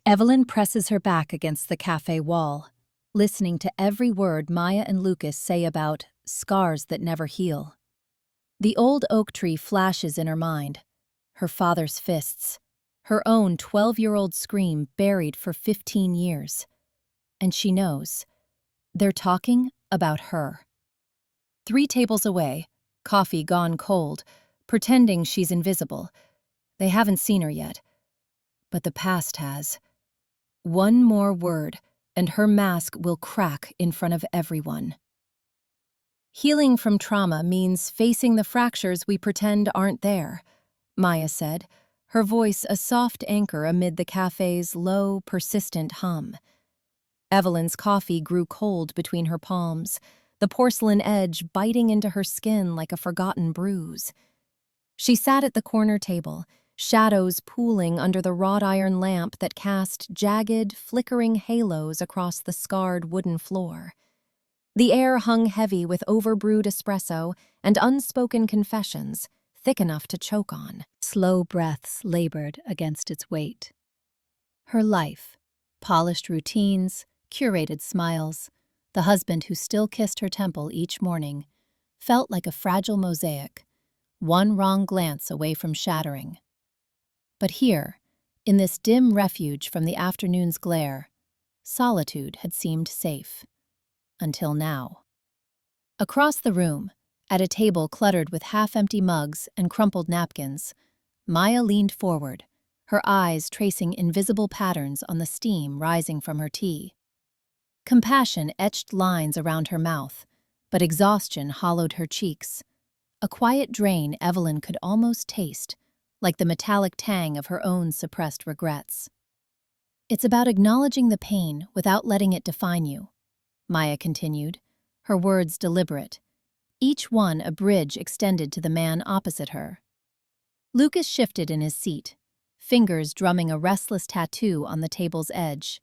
Evelyn presses her back against the cafe wall, listening to every word Maya and Lucas say about scars that never heal. The old oak tree flashes in her mind, her father's fists, her own 12-year-old scream buried for 15 years. And she knows. They're talking about her. 3 tables away, coffee gone cold, pretending she's invisible. They haven't seen her yet. But the past has. One more word, and her mask will crack in front of everyone. Healing from trauma means facing the fractures we pretend aren't there, Maya said, her voice a soft anchor amid the cafe's low, persistent hum. Evelyn's coffee grew cold between her palms, the porcelain edge biting into her skin like a forgotten bruise. She sat at the corner table, shadows pooling under the wrought iron lamp that cast jagged, flickering halos across the scarred wooden floor. The air hung heavy with overbrewed espresso and unspoken confessions, thick enough to choke on. Slow breaths labored against its weight. Her life, polished routines, curated smiles, the husband who still kissed her temple each morning, felt like a fragile mosaic, one wrong glance away from shattering. But here, in this dim refuge from the afternoon's glare, solitude had seemed safe. Until now. Across the room, at a table cluttered with half-empty mugs and crumpled napkins, Maya leaned forward, her eyes tracing invisible patterns on the steam rising from her tea. Compassion etched lines around her mouth, but exhaustion hollowed her cheeks. A quiet drain Evelyn could almost taste, like the metallic tang of her own suppressed regrets. It's about acknowledging the pain without letting it define you, Maya continued, her words deliberate, each one a bridge extended to the man opposite her. Lucas shifted in his seat, fingers drumming a restless tattoo on the table's edge,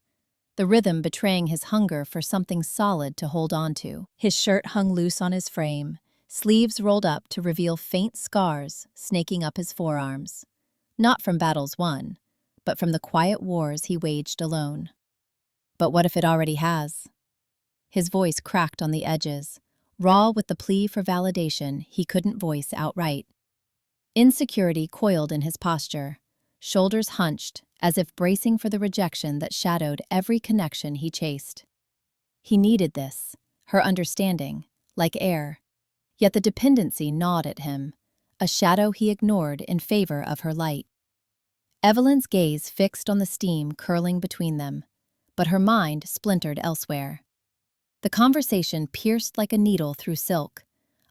the rhythm betraying his hunger for something solid to hold on to. His shirt hung loose on his frame, sleeves rolled up to reveal faint scars snaking up his forearms, not from battles won, but from the quiet wars he waged alone. But what if it already has? His voice cracked on the edges, raw with the plea for validation he couldn't voice outright. Insecurity coiled in his posture, shoulders hunched as if bracing for the rejection that shadowed every connection he chased. He needed this, her understanding, like air. Yet the dependency gnawed at him, a shadow he ignored in favor of her light. Evelyn's gaze fixed on the steam curling between them, but her mind splintered elsewhere. The conversation pierced like a needle through silk,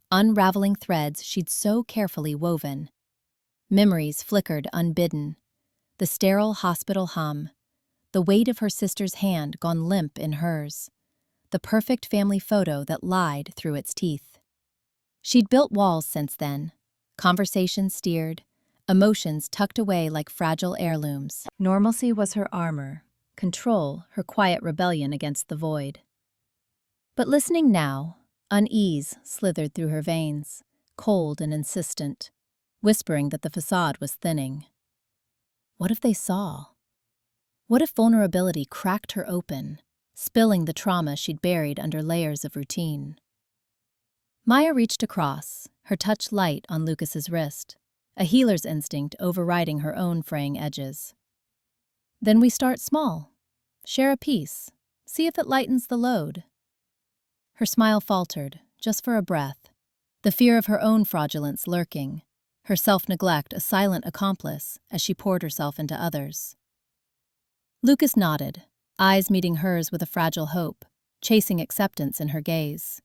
unraveling threads she'd so carefully woven. Memories flickered unbidden, the sterile hospital hum, the weight of her sister's hand gone limp in hers, the perfect family photo that lied through its teeth. She'd built walls since then, conversations steered, emotions tucked away like fragile heirlooms. Normalcy was her armor, control her quiet rebellion against the void. But listening now, unease slithered through her veins, cold and insistent, whispering that the facade was thinning. What if they saw? What if vulnerability cracked her open, spilling the trauma she'd buried under layers of routine? Maya reached across, her touch light on Lucas's wrist, a healer's instinct overriding her own fraying edges. Then we start small. Share a piece. See if it lightens the load. Her smile faltered, just for a breath, the fear of her own fraudulence lurking, her self-neglect a silent accomplice as she poured herself into others. Lucas nodded, eyes meeting hers with a fragile hope, chasing acceptance in her gaze.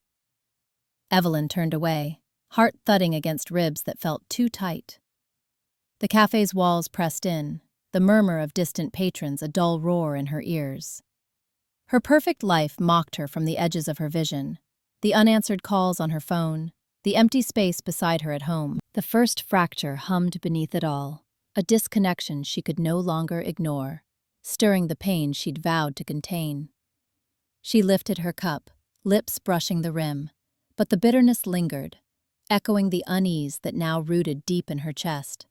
Evelyn turned away, heart thudding against ribs that felt too tight. The cafe's walls pressed in, the murmur of distant patrons a dull roar in her ears. Her perfect life mocked her from the edges of her vision, the unanswered calls on her phone, the empty space beside her at home. The first fracture hummed beneath it all, a disconnection she could no longer ignore, stirring the pain she'd vowed to contain. She lifted her cup, lips brushing the rim, but the bitterness lingered, echoing the unease that now rooted deep in her chest.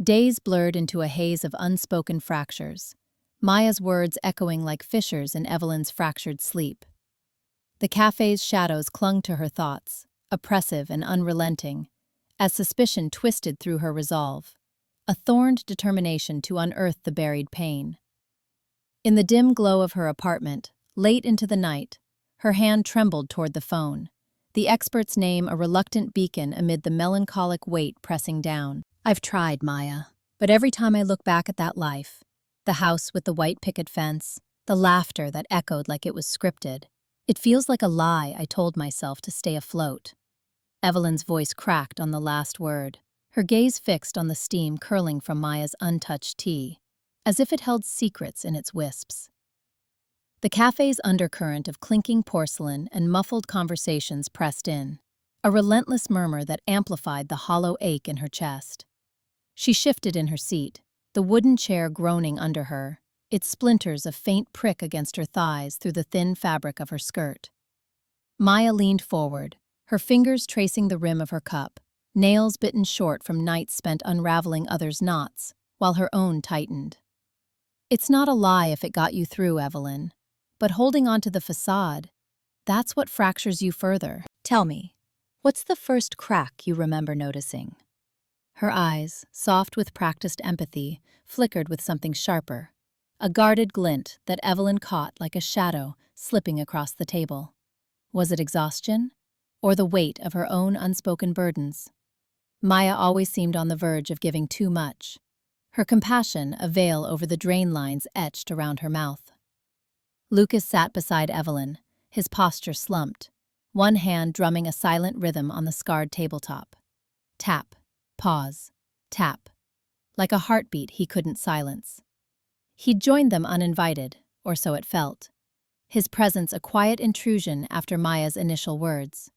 Days blurred into a haze of unspoken fractures, Maya's words echoing like fissures in Evelyn's fractured sleep. The cafe's shadows clung to her thoughts, oppressive and unrelenting, as suspicion twisted through her resolve, a thorned determination to unearth the buried pain. In the dim glow of her apartment, late into the night, her hand trembled toward the phone, the expert's name a reluctant beacon amid the melancholic weight pressing down. I've tried, Maya, but every time I look back at that life, the house with the white picket fence, the laughter that echoed like it was scripted, it feels like a lie I told myself to stay afloat. Evelyn's voice cracked on the last word, her gaze fixed on the steam curling from Maya's untouched tea, as if it held secrets in its wisps. The cafe's undercurrent of clinking porcelain and muffled conversations pressed in, a relentless murmur that amplified the hollow ache in her chest. She shifted in her seat, the wooden chair groaning under her, its splinters a faint prick against her thighs through the thin fabric of her skirt. Maya leaned forward, her fingers tracing the rim of her cup, nails bitten short from nights spent unraveling others' knots, while her own tightened. It's not a lie if it got you through, Evelyn. But holding on to the facade, that's what fractures you further. Tell me, what's the first crack you remember noticing? Her eyes, soft with practiced empathy, flickered with something sharper, a guarded glint that Evelyn caught like a shadow slipping across the table. Was it exhaustion, or the weight of her own unspoken burdens? Maya always seemed on the verge of giving too much, her compassion a veil over the drain lines etched around her mouth. Lucas sat beside Evelyn, his posture slumped, one hand drumming a silent rhythm on the scarred tabletop. Tap, pause, tap, like a heartbeat he couldn't silence. He'd joined them uninvited, or so it felt, his presence a quiet intrusion after Maya's initial words.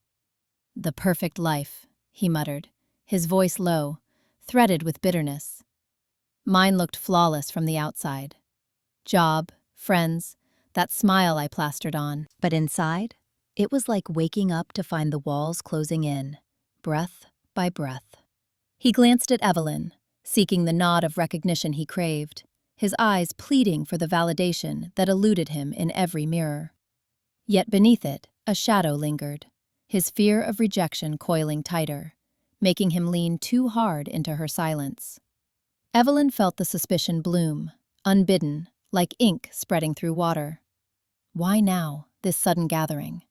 "The perfect life," he muttered, his voice low, threaded with bitterness. Mine looked flawless from the outside. Job, friends, that smile I plastered on. But inside, it was like waking up to find the walls closing in, breath by breath. He glanced at Evelyn, seeking the nod of recognition he craved, his eyes pleading for the validation that eluded him in every mirror. Yet beneath it, a shadow lingered, his fear of rejection coiling tighter, making him lean too hard into her silence. Evelyn felt the suspicion bloom, unbidden, like ink spreading through water. Why now, this sudden gathering?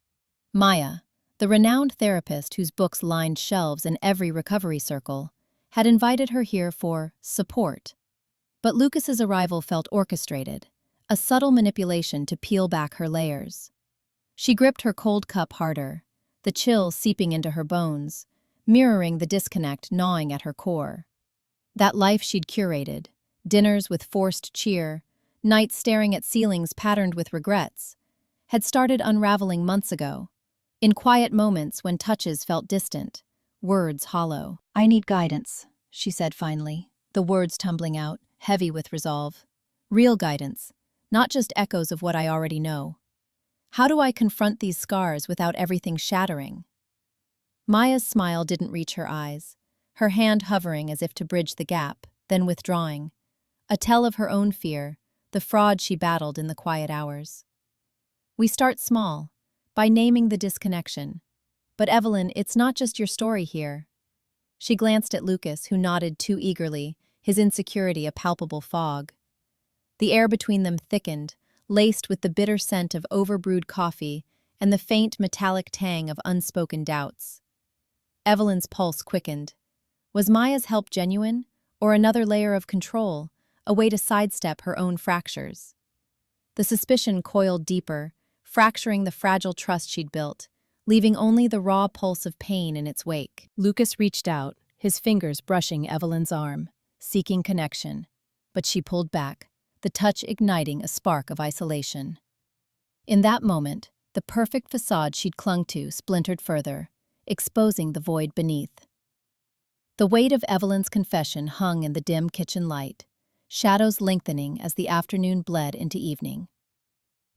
Maya, the renowned therapist whose books lined shelves in every recovery circle, had invited her here for support. But Lucas's arrival felt orchestrated, a subtle manipulation to peel back her layers. She gripped her cold cup harder, the chill seeping into her bones, mirroring the disconnect gnawing at her core. That life she'd curated, dinners with forced cheer, nights staring at ceilings patterned with regrets, had started unraveling months ago, in quiet moments when touches felt distant, words hollow. "I need guidance," she said finally, the words tumbling out, heavy with resolve. "Real guidance, not just echoes of what I already know. How do I confront these scars without everything shattering?" Maya's smile didn't reach her eyes, her hand hovering as if to bridge the gap, then withdrawing, a tell of her own fear, the fraud she battled in the quiet hours. "We start small, by naming the disconnection. But Evelyn, it's not just your story here." She glanced at Lucas, who nodded too eagerly, his insecurity a palpable fog. The air between them thickened, laced with the bitter scent of overbrewed coffee and the faint metallic tang of unspoken doubts. Evelyn's pulse quickened. Was Maya's help genuine, or another layer of control, a way to sidestep her own fractures? The suspicion coiled deeper, fracturing the fragile trust she'd built, leaving only the raw pulse of pain in its wake. Lucas reached out, his fingers brushing Evelyn's arm, seeking connection, but she pulled back, the touch igniting a spark of isolation. In that moment, the perfect facade she'd clung to splintered further, exposing the void beneath. The weight of Evelyn's confession hung in the dim kitchen light, shadows lengthening as the afternoon bled into evening.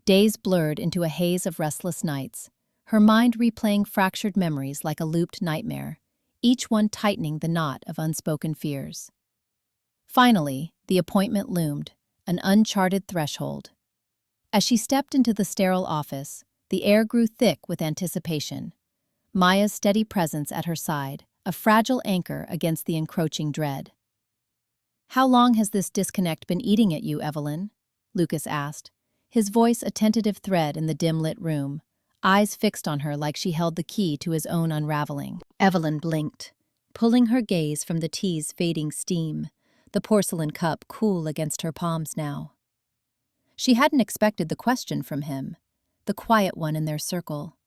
Days blurred into a haze of restless nights, her mind replaying fractured memories like a looped nightmare, each one tightening the knot of unspoken fears. Finally, the appointment loomed, an uncharted threshold. As she stepped into the sterile office, the air grew thick with anticipation. Maya's steady presence at her side, a fragile anchor against the encroaching dread. "How long has this disconnect been eating at you, Evelyn?" Lucas asked, his voice a tentative thread in the dim-lit room, eyes fixed on her like she held the key to his own unraveling. Evelyn blinked, pulling her gaze from the tea's fading steam, the porcelain cup cool against her palms now. She hadn't expected the question from him, the quiet one in their circle,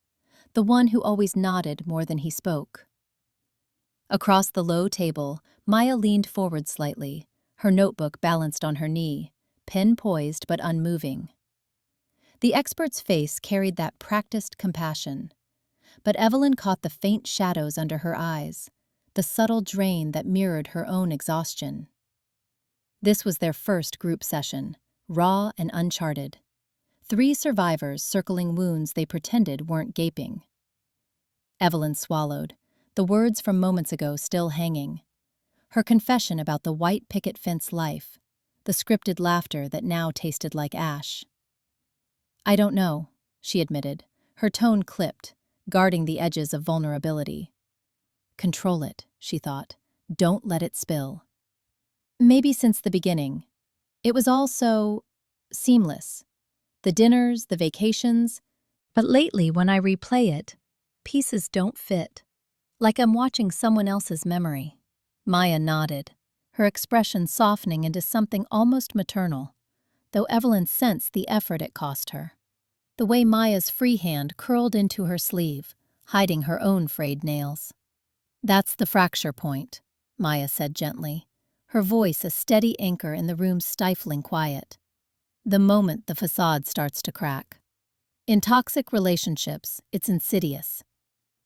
the one who always nodded more than he spoke. Across the low table, Maya leaned forward slightly, her notebook balanced on her knee, pen poised but unmoving. The expert's face carried that practiced compassion, but Evelyn caught the faint shadows under her eyes, the subtle drain that mirrored her own exhaustion. This was their first group session, raw and uncharted. 3 survivors circling wounds they pretended weren't gaping. Evelyn swallowed, the words from moments ago still hanging. Her confession about the white picket fence life, the scripted laughter that now tasted like ash. "I don't know," she admitted, her tone clipped, guarding the edges of vulnerability. "Control it," she thought. "Don't let it spill." Maybe since the beginning. It was all so seamless. The dinners, the vacations. But lately, when I replay it, pieces don't fit. Like I'm watching someone else's memory. Maya nodded, her expression softening into something almost maternal, though Evelyn sensed the effort it cost her. The way Maya's free hand curled into her sleeve, hiding her own frayed nails. "That's the fracture point," Maya said gently, her voice a steady anchor in the room's stifling quiet. "The moment the facade starts to crack. In toxic relationships, it's insidious.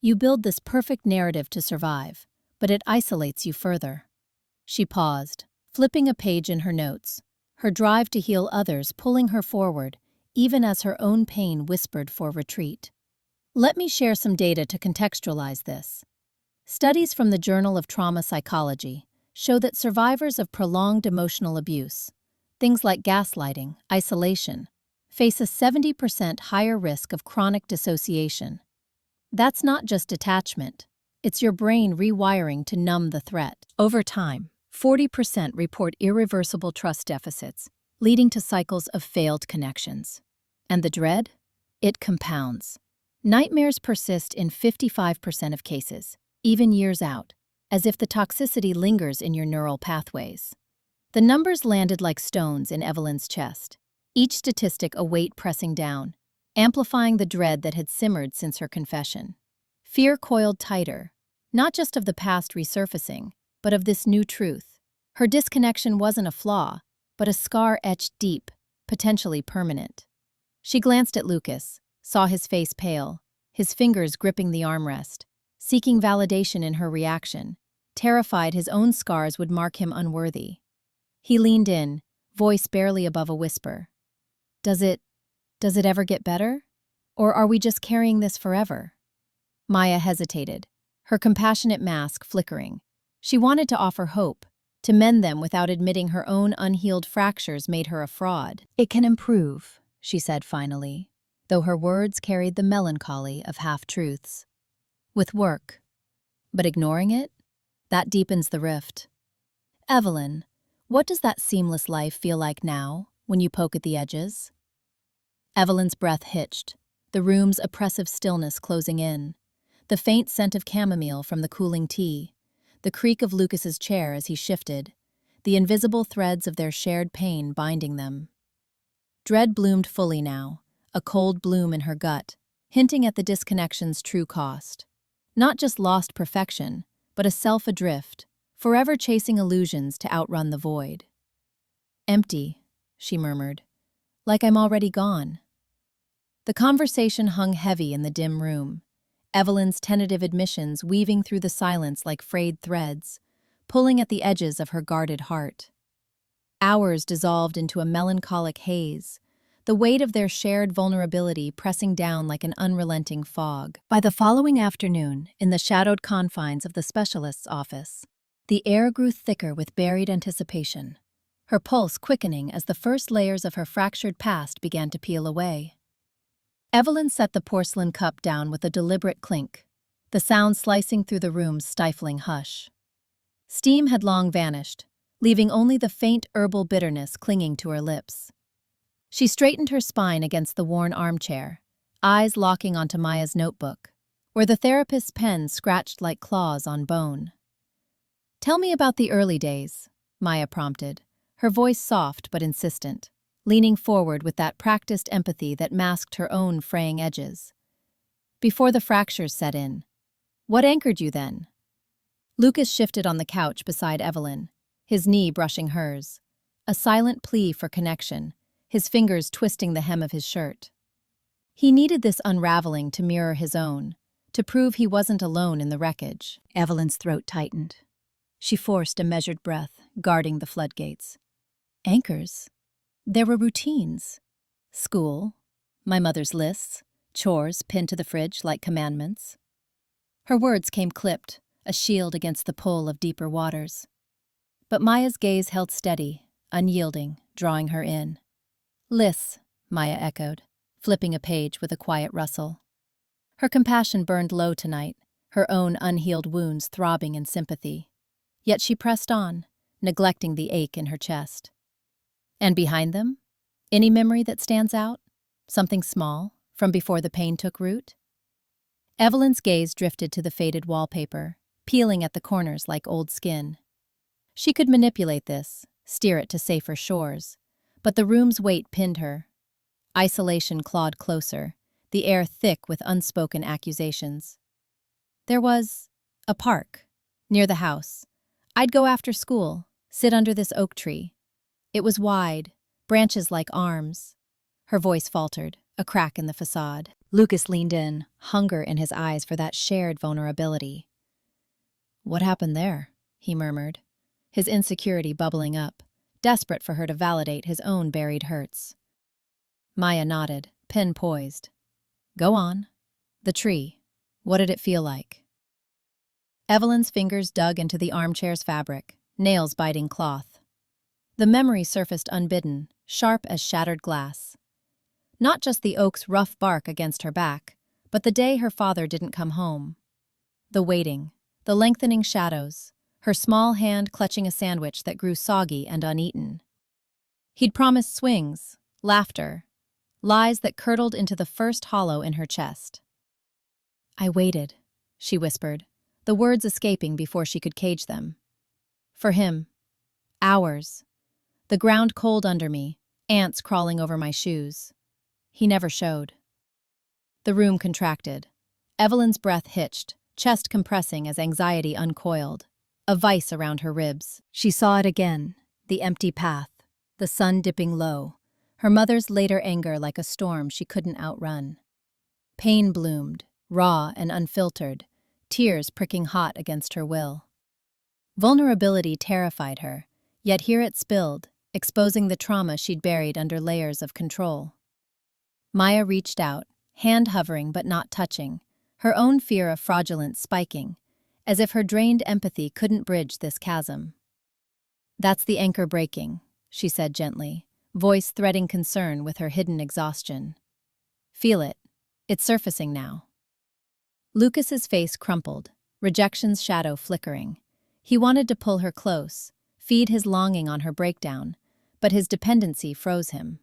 You build this perfect narrative to survive, but it isolates you further." She paused, flipping a page in her notes, her drive to heal others pulling her forward, even as her own pain whispered for retreat. "Let me share some data to contextualize this. Studies from the Journal of Trauma Psychology show that survivors of prolonged emotional abuse, things like gaslighting, isolation, face a 70% higher risk of chronic dissociation. That's not just detachment, it's your brain rewiring to numb the threat. Over time, 40% report irreversible trust deficits, leading to cycles of failed connections. And the dread? It compounds. Nightmares persist in 55% of cases, even years out, as if the toxicity lingers in your neural pathways. The numbers landed like stones in Evelyn's chest, each statistic a weight pressing down, amplifying the dread that had simmered since her confession. Fear coiled tighter, not just of the past resurfacing, but of this new truth. Her disconnection wasn't a flaw, but a scar etched deep, potentially permanent. She glanced at Lucas, saw his face pale, his fingers gripping the armrest, seeking validation in her reaction, terrified his own scars would mark him unworthy. He leaned in, voice barely above a whisper. Does it ever get better? Or are we just carrying this forever?" Maya hesitated, her compassionate mask flickering. She wanted to offer hope, to mend them without admitting her own unhealed fractures made her a fraud. "It can improve," she said finally, though her words carried the melancholy of half-truths. "With work. But ignoring it? That deepens the rift. Evelyn, what does that seamless life feel like now, when you poke at the edges?" Evelyn's breath hitched, the room's oppressive stillness closing in, the faint scent of chamomile from the cooling tea, the creak of Lucas's chair as he shifted, the invisible threads of their shared pain binding them. Dread bloomed fully now, a cold bloom in her gut, hinting at the disconnection's true cost. Not just lost perfection, but a self adrift, forever chasing illusions to outrun the void. "Empty," she murmured, "like I'm already gone." The conversation hung heavy in the dim room, Evelyn's tentative admissions weaving through the silence like frayed threads, pulling at the edges of her guarded heart. Hours dissolved into a melancholic haze, the weight of their shared vulnerability pressing down like an unrelenting fog. By the following afternoon, in the shadowed confines of the specialist's office, the air grew thicker with buried anticipation. her pulse quickening as the first layers of her fractured past began to peel away. Evelyn set the porcelain cup down with a deliberate clink, the sound slicing through the room's stifling hush. Steam had long vanished, leaving only the faint herbal bitterness clinging to her lips. She straightened her spine against the worn armchair, eyes locking onto Maya's notebook, where the therapist's pen scratched like claws on bone. "Tell me about the early days," Maya prompted, her voice soft but insistent, leaning forward with that practiced empathy that masked her own fraying edges. "Before the fractures set in. What anchored you then?" Lucas shifted on the couch beside Evelyn, his knee brushing hers, a silent plea for connection, his fingers twisting the hem of his shirt. He needed this unraveling to mirror his own, to prove he wasn't alone in the wreckage. Evelyn's throat tightened. She forced a measured breath, guarding the floodgates. Anchors? There were routines. School, my mother's lists, chores pinned to the fridge like commandments. Her words came clipped, a shield against the pull of deeper waters. But Maya's gaze held steady, unyielding, drawing her in. "Lists," Maya echoed, flipping a page with a quiet rustle. Her compassion burned low tonight, her own unhealed wounds throbbing in sympathy. Yet she pressed on, neglecting the ache in her chest. "And behind them? Any memory that stands out? Something small, from before the pain took root?" Evelyn's gaze drifted to the faded wallpaper, peeling at the corners like old skin. She could manipulate this, steer it to safer shores, but the room's weight pinned her. Isolation clawed closer, the air thick with unspoken accusations. There was a park, near the house. I'd go after school, sit under this oak tree. It was wide, branches like arms. Her voice faltered, a crack in the facade. Lucas leaned in, hunger in his eyes for that shared vulnerability. "What happened there?" he murmured, his insecurity bubbling up, desperate for her to validate his own buried hurts. Maya nodded, pen poised. "Go on. The tree. What did it feel like?" Evelyn's fingers dug into the armchair's fabric, nails biting cloth. The memory surfaced unbidden, sharp as shattered glass. Not just the oak's rough bark against her back, but the day her father didn't come home. The waiting, the lengthening shadows, her small hand clutching a sandwich that grew soggy and uneaten. He'd promised swings, laughter, lies that curdled into the first hollow in her chest. "I waited," she whispered, the words escaping before she could cage them. "For him. Hours. The ground cold under me, ants crawling over my shoes. He never showed." The room contracted. Evelyn's breath hitched, chest compressing as anxiety uncoiled, a vice around her ribs. She saw it again, the empty path, the sun dipping low, her mother's later anger like a storm she couldn't outrun. Pain bloomed, raw and unfiltered, tears pricking hot against her will. Vulnerability terrified her, yet here it spilled, exposing the trauma she'd buried under layers of control. Maya reached out, hand hovering but not touching, her own fear of fraudulence spiking, as if her drained empathy couldn't bridge this chasm. "That's the anchor breaking," she said gently, voice threading concern with her hidden exhaustion. "Feel it. It's surfacing now." Lucas's face crumpled, rejection's shadow flickering. He wanted to pull her close, feed his longing on her breakdown, but his dependency froze him.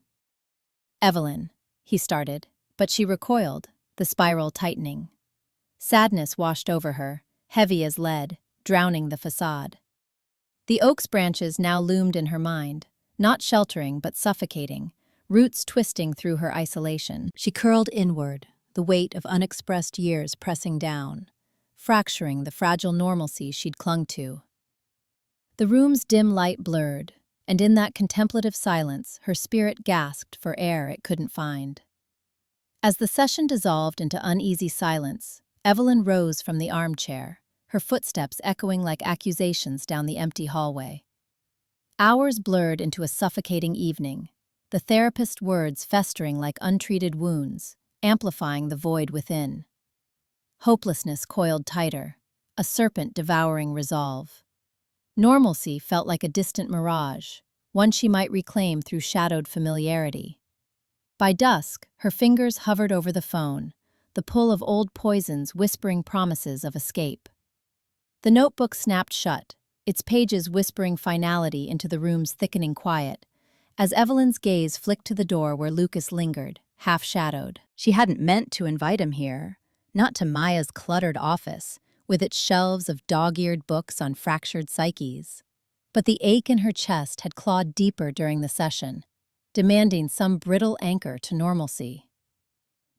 "Evelyn," he started, but she recoiled, the spiral tightening. Sadness washed over her, heavy as lead, drowning the facade. The oak's branches now loomed in her mind, not sheltering but suffocating, roots twisting through her isolation. She curled inward, the weight of unexpressed years pressing down, fracturing the fragile normalcy she'd clung to. The room's dim light blurred, and in that contemplative silence her spirit gasped for air it couldn't find. As the session dissolved into uneasy silence, Evelyn rose from the armchair, her footsteps echoing like accusations down the empty hallway. Hours blurred into a suffocating evening, the therapist's words festering like untreated wounds, amplifying the void within. Hopelessness coiled tighter, a serpent devouring resolve. Normalcy felt like a distant mirage, one she might reclaim through shadowed familiarity. By dusk, her fingers hovered over the phone, the pull of old poisons whispering promises of escape. The notebook snapped shut, its pages whispering finality into the room's thickening quiet, as Evelyn's gaze flicked to the door where Lucas lingered, half-shadowed. She hadn't meant to invite him here, not to Maya's cluttered office, with its shelves of dog-eared books on fractured psyches. But the ache in her chest had clawed deeper during the session, demanding some brittle anchor to normalcy.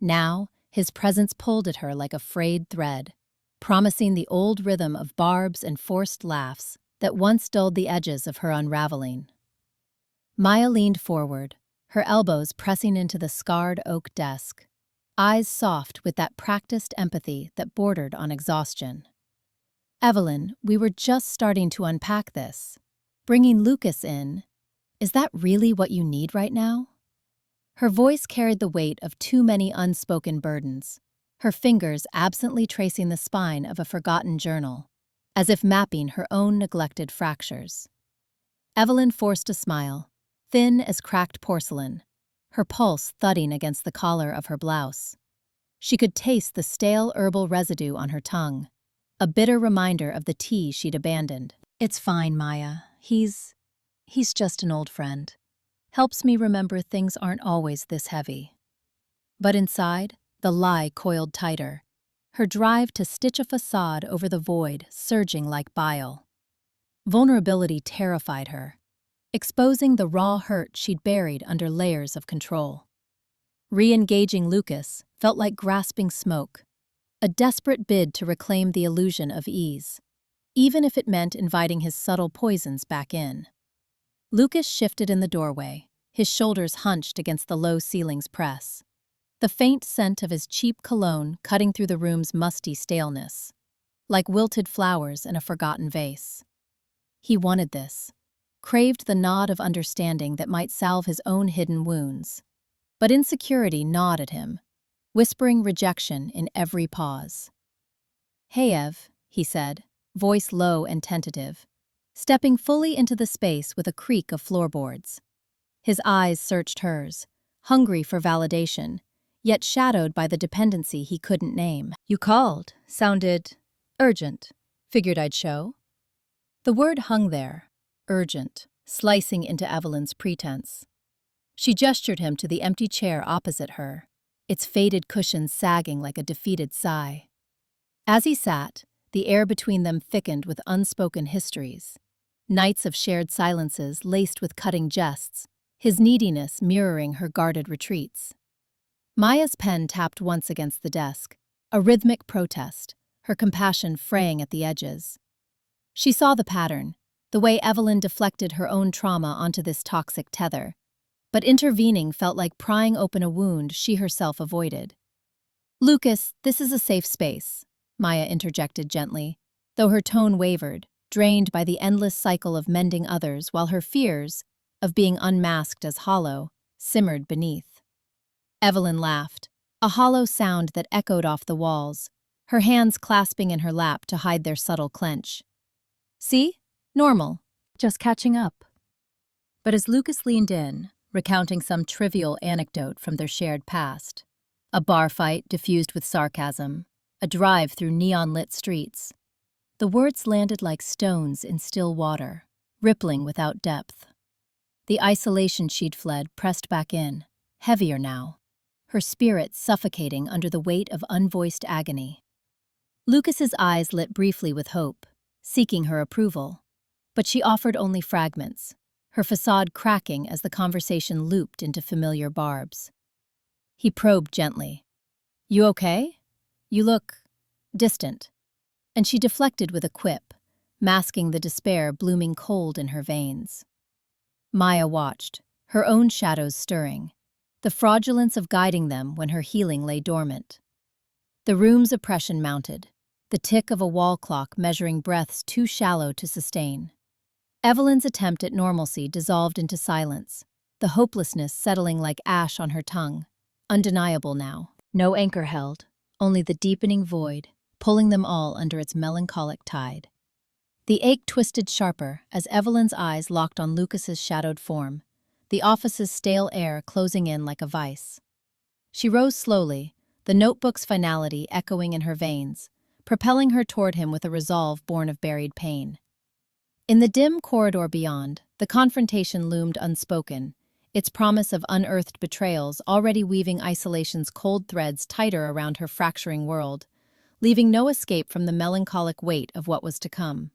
Now, his presence pulled at her like a frayed thread, promising the old rhythm of barbs and forced laughs that once dulled the edges of her unraveling. Maya leaned forward, her elbows pressing into the scarred oak desk, eyes soft with that practiced empathy that bordered on exhaustion. "Evelyn, we were just starting to unpack this. Bringing Lucas in, is that really what you need right now?" Her voice carried the weight of too many unspoken burdens, her fingers absently tracing the spine of a forgotten journal, as if mapping her own neglected fractures. Evelyn forced a smile, thin as cracked porcelain, her pulse thudding against the collar of her blouse. She could taste the stale herbal residue on her tongue, a bitter reminder of the tea she'd abandoned. "It's fine, Maya. He's just an old friend. Helps me remember things aren't always this heavy." But inside, the lie coiled tighter, her drive to stitch a facade over the void surging like bile. Vulnerability terrified her, exposing the raw hurt she'd buried under layers of control. Re-engaging Lucas felt like grasping smoke, a desperate bid to reclaim the illusion of ease, even if it meant inviting his subtle poisons back in. Lucas shifted in the doorway, his shoulders hunched against the low ceiling's press, the faint scent of his cheap cologne cutting through the room's musty staleness, like wilted flowers in a forgotten vase. He wanted this, craved the nod of understanding that might salve his own hidden wounds. But insecurity gnawed at him, whispering rejection in every pause. "Hey, Ev," he said, voice low and tentative, stepping fully into the space with a creak of floorboards. His eyes searched hers, hungry for validation, yet shadowed by the dependency he couldn't name. "You called. Sounded urgent. Figured I'd show." The word hung there, urgent, slicing into Evelyn's pretense. She gestured him to the empty chair opposite her, its faded cushions sagging like a defeated sigh. As he sat, the air between them thickened with unspoken histories, nights of shared silences laced with cutting jests, his neediness mirroring her guarded retreats. Maya's pen tapped once against the desk, a rhythmic protest, her compassion fraying at the edges. She saw the pattern, the way Evelyn deflected her own trauma onto this toxic tether, but intervening felt like prying open a wound she herself avoided. "Lucas, this is a safe space," Maya interjected gently, though her tone wavered, drained by the endless cycle of mending others while her fears, of being unmasked as hollow, simmered beneath. Evelyn laughed, a hollow sound that echoed off the walls, her hands clasping in her lap to hide their subtle clench. "See? Normal. Just catching up." But as Lucas leaned in, recounting some trivial anecdote from their shared past, a bar fight diffused with sarcasm, a drive through neon-lit streets, the words landed like stones in still water, rippling without depth. The isolation she'd fled pressed back in, heavier now, her spirit suffocating under the weight of unvoiced agony. Lucas's eyes lit briefly with hope, seeking her approval, but she offered only fragments, her facade cracking as the conversation looped into familiar barbs. He probed gently. "You okay? You look distant." And she deflected with a quip, masking the despair blooming cold in her veins. Maya watched, her own shadows stirring, the fraudulence of guiding them when her healing lay dormant. The room's oppression mounted, the tick of a wall clock measuring breaths too shallow to sustain. Evelyn's attempt at normalcy dissolved into silence, the hopelessness settling like ash on her tongue, undeniable now. No anchor held, only the deepening void, pulling them all under its melancholic tide. The ache twisted sharper as Evelyn's eyes locked on Lucas's shadowed form, the office's stale air closing in like a vice. She rose slowly, the notebook's finality echoing in her veins, propelling her toward him with a resolve born of buried pain. In the dim corridor beyond, the confrontation loomed unspoken, its promise of unearthed betrayals already weaving isolation's cold threads tighter around her fracturing world, leaving no escape from the melancholic weight of what was to come.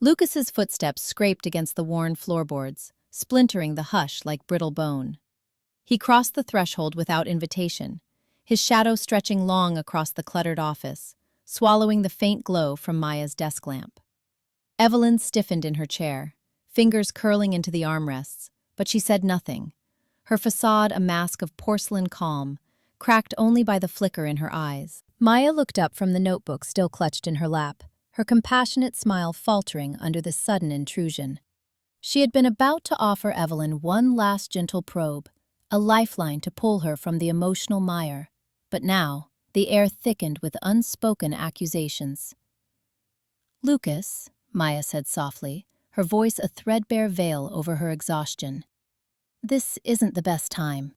Lucas's footsteps scraped against the worn floorboards, splintering the hush like brittle bone. He crossed the threshold without invitation, his shadow stretching long across the cluttered office, swallowing the faint glow from Maya's desk lamp. Evelyn stiffened in her chair, fingers curling into the armrests, but she said nothing, her facade a mask of porcelain calm, cracked only by the flicker in her eyes. Maya looked up from the notebook still clutched in her lap, her compassionate smile faltering under the sudden intrusion. She had been about to offer Evelyn one last gentle probe, a lifeline to pull her from the emotional mire, but now the air thickened with unspoken accusations. "Lucas," Maya said softly, her voice a threadbare veil over her exhaustion. "This isn't the best time."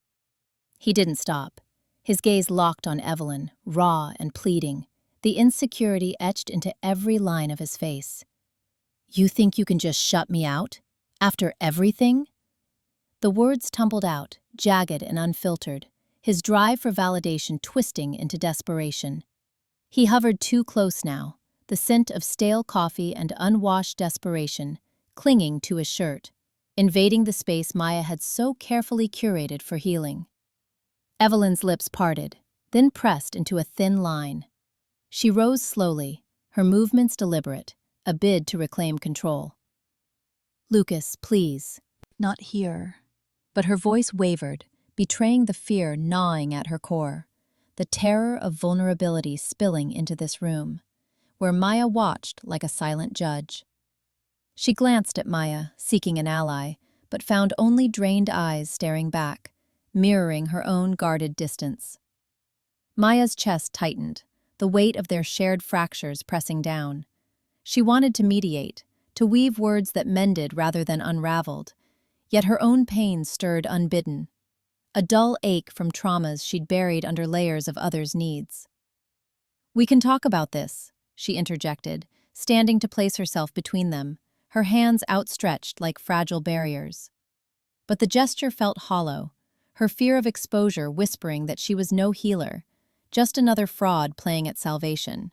He didn't stop. His gaze locked on Evelyn, raw and pleading, the insecurity etched into every line of his face. "You think you can just shut me out? After everything?" The words tumbled out, jagged and unfiltered, his drive for validation twisting into desperation. He hovered too close now, the scent of stale coffee and unwashed desperation clinging to his shirt, invading the space Maya had so carefully curated for healing. Evelyn's lips parted, then pressed into a thin line. She rose slowly, her movements deliberate, a bid to reclaim control. "Lucas, please." "Not here." But her voice wavered, betraying the fear gnawing at her core, the terror of vulnerability spilling into this room, where Maya watched like a silent judge. She glanced at Maya, seeking an ally, but found only drained eyes staring back, mirroring her own guarded distance. Maya's chest tightened, the weight of their shared fractures pressing down. She wanted to mediate, to weave words that mended rather than unraveled, yet her own pain stirred unbidden, a dull ache from traumas she'd buried under layers of others' needs. "We can talk about this," she interjected, standing to place herself between them, her hands outstretched like fragile barriers. But the gesture felt hollow, her fear of exposure whispering that she was no healer, just another fraud playing at salvation.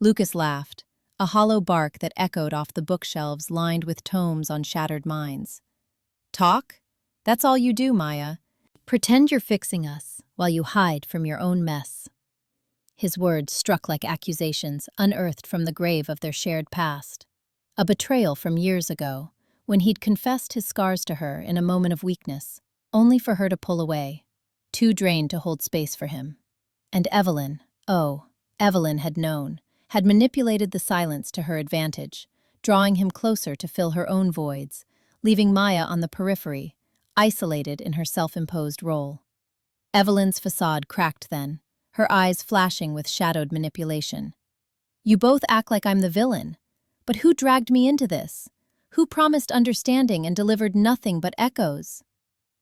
Lucas laughed, a hollow bark that echoed off the bookshelves lined with tomes on shattered minds. "Talk? That's all you do, Maya. Pretend you're fixing us while you hide from your own mess." His words struck like accusations unearthed from the grave of their shared past. A betrayal from years ago, when he'd confessed his scars to her in a moment of weakness, only for her to pull away, too drained to hold space for him. And Evelyn, oh, Evelyn had known, had manipulated the silence to her advantage, drawing him closer to fill her own voids, leaving Maya on the periphery, isolated in her self-imposed role. Evelyn's facade cracked then, her eyes flashing with shadowed manipulation. "You both act like I'm the villain. But who dragged me into this? Who promised understanding and delivered nothing but echoes?"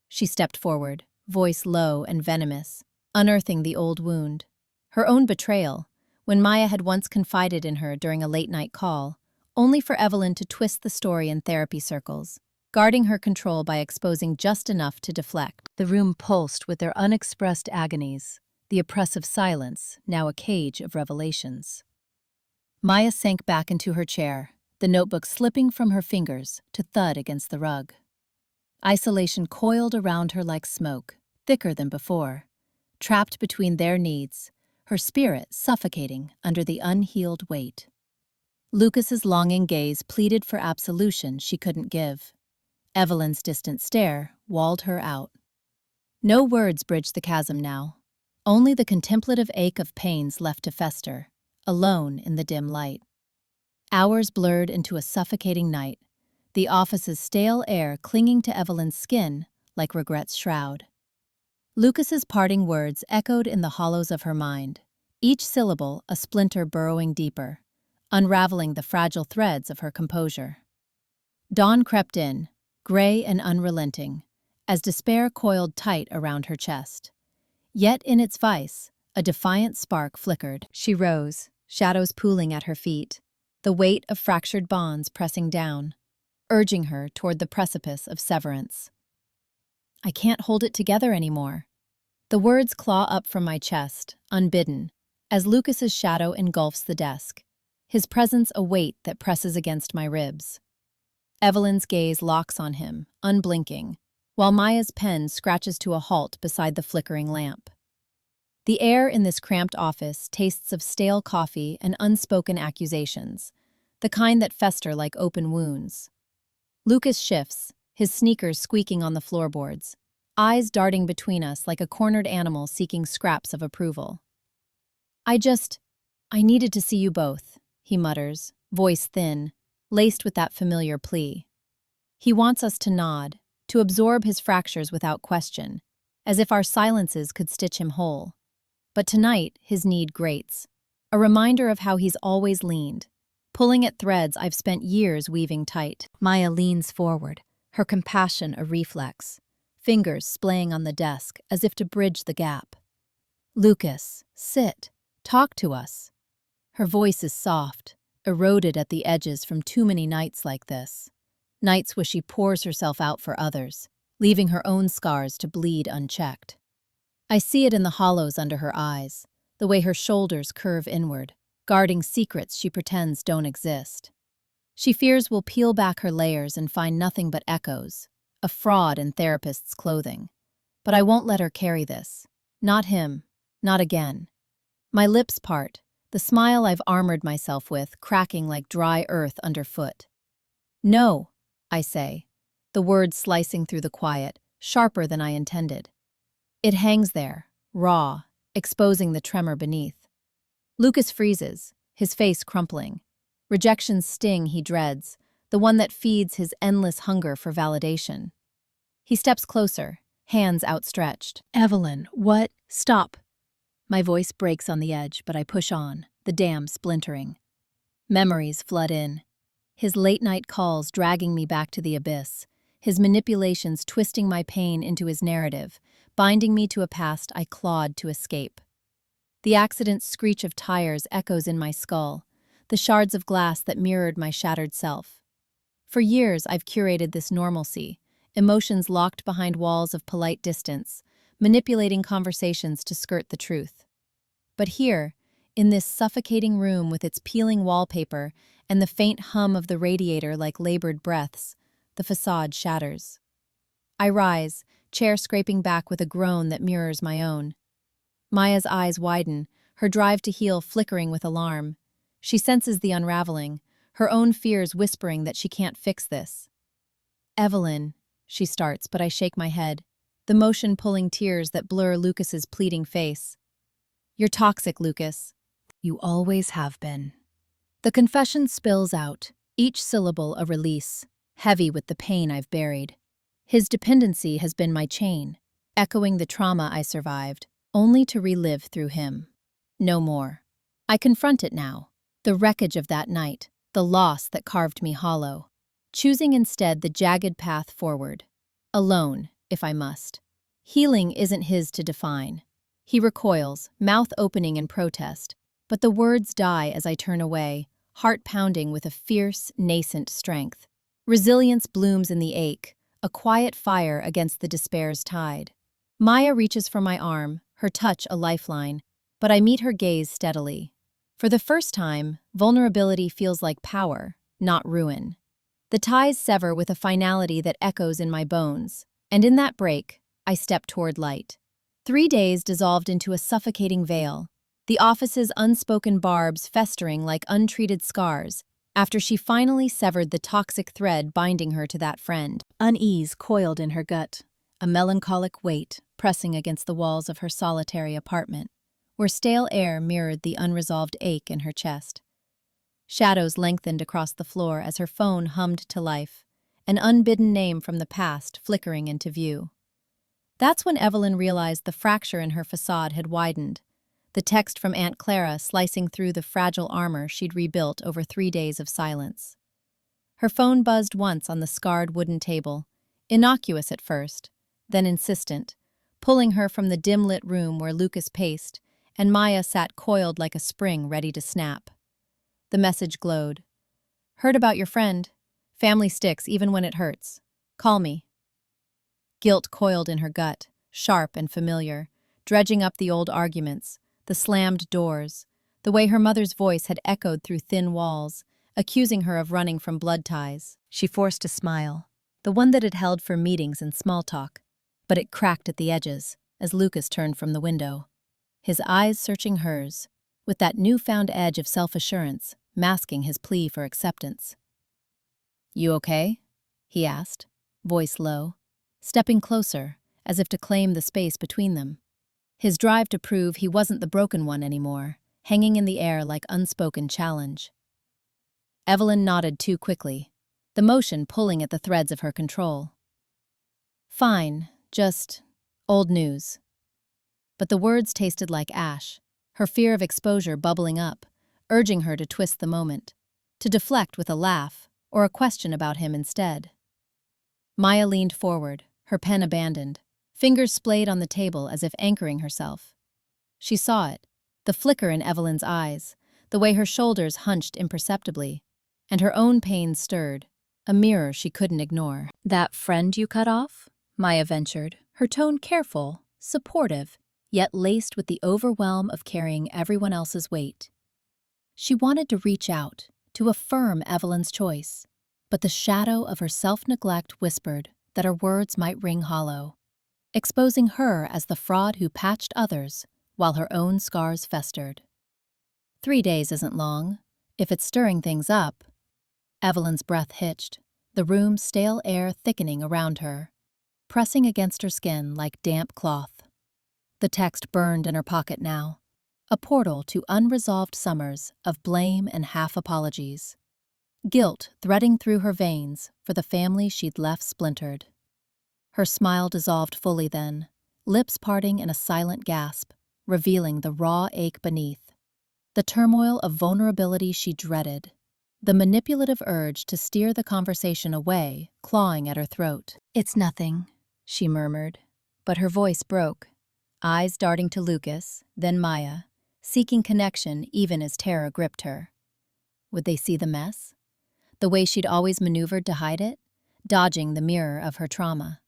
She stepped forward, voice low and venomous, unearthing the old wound. Her own betrayal, when Maya had once confided in her during a late-night call, only for Evelyn to twist the story in therapy circles, guarding her control by exposing just enough to deflect. The room pulsed with their unexpressed agonies, the oppressive silence, now a cage of revelations. Maya sank back into her chair, the notebook slipping from her fingers to thud against the rug. Isolation coiled around her like smoke, thicker than before, trapped between their needs, her spirit suffocating under the unhealed weight. Lucas's longing gaze pleaded for absolution she couldn't give. Evelyn's distant stare walled her out. No words bridged the chasm now, only the contemplative ache of pains left to fester, alone in the dim light. Hours blurred into a suffocating night, the office's stale air clinging to Evelyn's skin like regret's shroud. Lucas's parting words echoed in the hollows of her mind, each syllable a splinter burrowing deeper, unraveling the fragile threads of her composure. Dawn crept in, gray and unrelenting, as despair coiled tight around her chest. Yet in its vice, a defiant spark flickered. She rose, shadows pooling at her feet, the weight of fractured bonds pressing down, urging her toward the precipice of severance. I can't hold it together anymore. The words claw up from my chest, unbidden, as Lucas's shadow engulfs the desk, his presence a weight that presses against my ribs. Evelyn's gaze locks on him, unblinking, while Maya's pen scratches to a halt beside the flickering lamp. The air in this cramped office tastes of stale coffee and unspoken accusations, the kind that fester like open wounds. Lucas shifts, his sneakers squeaking on the floorboards, eyes darting between us like a cornered animal seeking scraps of approval. I needed to see you both, he mutters, voice thin, laced with that familiar plea. He wants us to nod, to absorb his fractures without question, as if our silences could stitch him whole. But tonight, his need grates, a reminder of how he's always leaned, pulling at threads I've spent years weaving tight. Maya leans forward, her compassion a reflex, fingers splaying on the desk as if to bridge the gap. Lucas, sit, talk to us. Her voice is soft, eroded at the edges from too many nights like this. Nights where she pours herself out for others, leaving her own scars to bleed unchecked. I see it in the hollows under her eyes, the way her shoulders curve inward, guarding secrets she pretends don't exist. She fears we'll peel back her layers and find nothing but echoes, a fraud in therapist's clothing. But I won't let her carry this. Not him. Not again. My lips part, the smile I've armored myself with cracking like dry earth underfoot. No, I say, the words slicing through the quiet, sharper than I intended. It hangs there, raw, exposing the tremor beneath. Lucas freezes, his face crumpling. Rejection's sting he dreads, the one that feeds his endless hunger for validation. He steps closer, hands outstretched. Evelyn, what? Stop. My voice breaks on the edge, but I push on, the dam splintering. Memories flood in. His late-night calls dragging me back to the abyss, his manipulations twisting my pain into his narrative, binding me to a past I clawed to escape. The accident's screech of tires echoes in my skull, the shards of glass that mirrored my shattered self. For years I've curated this normalcy, emotions locked behind walls of polite distance, manipulating conversations to skirt the truth. But here, in this suffocating room with its peeling wallpaper and the faint hum of the radiator like labored breaths, the facade shatters. I rise, chair scraping back with a groan that mirrors my own. Maya's eyes widen, her drive to heal flickering with alarm. She senses the unraveling, her own fears whispering that she can't fix this. Evelyn, she starts, but I shake my head, the motion pulling tears that blur Lucas's pleading face. You're toxic, Lucas. You always have been. The confession spills out, each syllable a release, heavy with the pain I've buried. His dependency has been my chain, echoing the trauma I survived, only to relive through him. No more. I confront it now, the wreckage of that night, the loss that carved me hollow, choosing instead the jagged path forward. Alone, if I must. Healing isn't his to define. He recoils, mouth opening in protest, but the words die as I turn away, heart pounding with a fierce, nascent strength. Resilience blooms in the ache, a quiet fire against the despair's tide. Maya reaches for my arm, her touch a lifeline, but I meet her gaze steadily. For the first time, vulnerability feels like power, not ruin. The ties sever with a finality that echoes in my bones, and in that break, I step toward light. 3 days dissolved into a suffocating veil, the office's unspoken barbs festering like untreated scars, after she finally severed the toxic thread binding her to that friend. Unease coiled in her gut, a melancholic weight pressing against the walls of her solitary apartment, where stale air mirrored the unresolved ache in her chest. Shadows lengthened across the floor as her phone hummed to life, an unbidden name from the past flickering into view. That's when Evelyn realized the fracture in her facade had widened. the text from Aunt Clara slicing through the fragile armor she'd rebuilt over 3 days of silence. Her phone buzzed once on the scarred wooden table, innocuous at first, then insistent, pulling her from the dim-lit room where Lucas paced, and Maya sat coiled like a spring ready to snap. The message glowed. "Heard about your friend. Family sticks even when it hurts. Call me." Guilt coiled in her gut, sharp and familiar, dredging up the old arguments, the slammed doors, the way her mother's voice had echoed through thin walls, accusing her of running from blood ties. She forced a smile, the one that had held for meetings and small talk, but it cracked at the edges as Lucas turned from the window, his eyes searching hers, with that newfound edge of self-assurance masking his plea for acceptance. "You okay?" he asked, voice low, stepping closer, as if to claim the space between them. His drive to prove he wasn't the broken one anymore, hanging in the air like unspoken challenge. Evelyn nodded too quickly, the motion pulling at the threads of her control. "Fine, just old news." But the words tasted like ash, her fear of exposure bubbling up, urging her to twist the moment, to deflect with a laugh or a question about him instead. Maya leaned forward, her pen abandoned, fingers splayed on the table as if anchoring herself. She saw it, the flicker in Evelyn's eyes, the way her shoulders hunched imperceptibly, and her own pain stirred, a mirror she couldn't ignore. "That friend you cut off?" Maya ventured, her tone careful, supportive, yet laced with the overwhelm of carrying everyone else's weight. She wanted to reach out, to affirm Evelyn's choice, but the shadow of her self-neglect whispered that her words might ring hollow, exposing her as the fraud who patched others while her own scars festered. 3 days isn't long, if it's stirring things up. Evelyn's breath hitched, the room's stale air thickening around her, pressing against her skin like damp cloth. The text burned in her pocket now, a portal to unresolved summers of blame and half-apologies. Guilt threading through her veins for the family she'd left splintered. Her smile dissolved fully then, lips parting in a silent gasp, revealing the raw ache beneath. The turmoil of vulnerability she dreaded, the manipulative urge to steer the conversation away, clawing at her throat. "It's nothing," she murmured, but her voice broke, eyes darting to Lucas, then Maya, seeking connection even as terror gripped her. Would they see the mess? The way she'd always maneuvered to hide it, dodging the mirror of her trauma.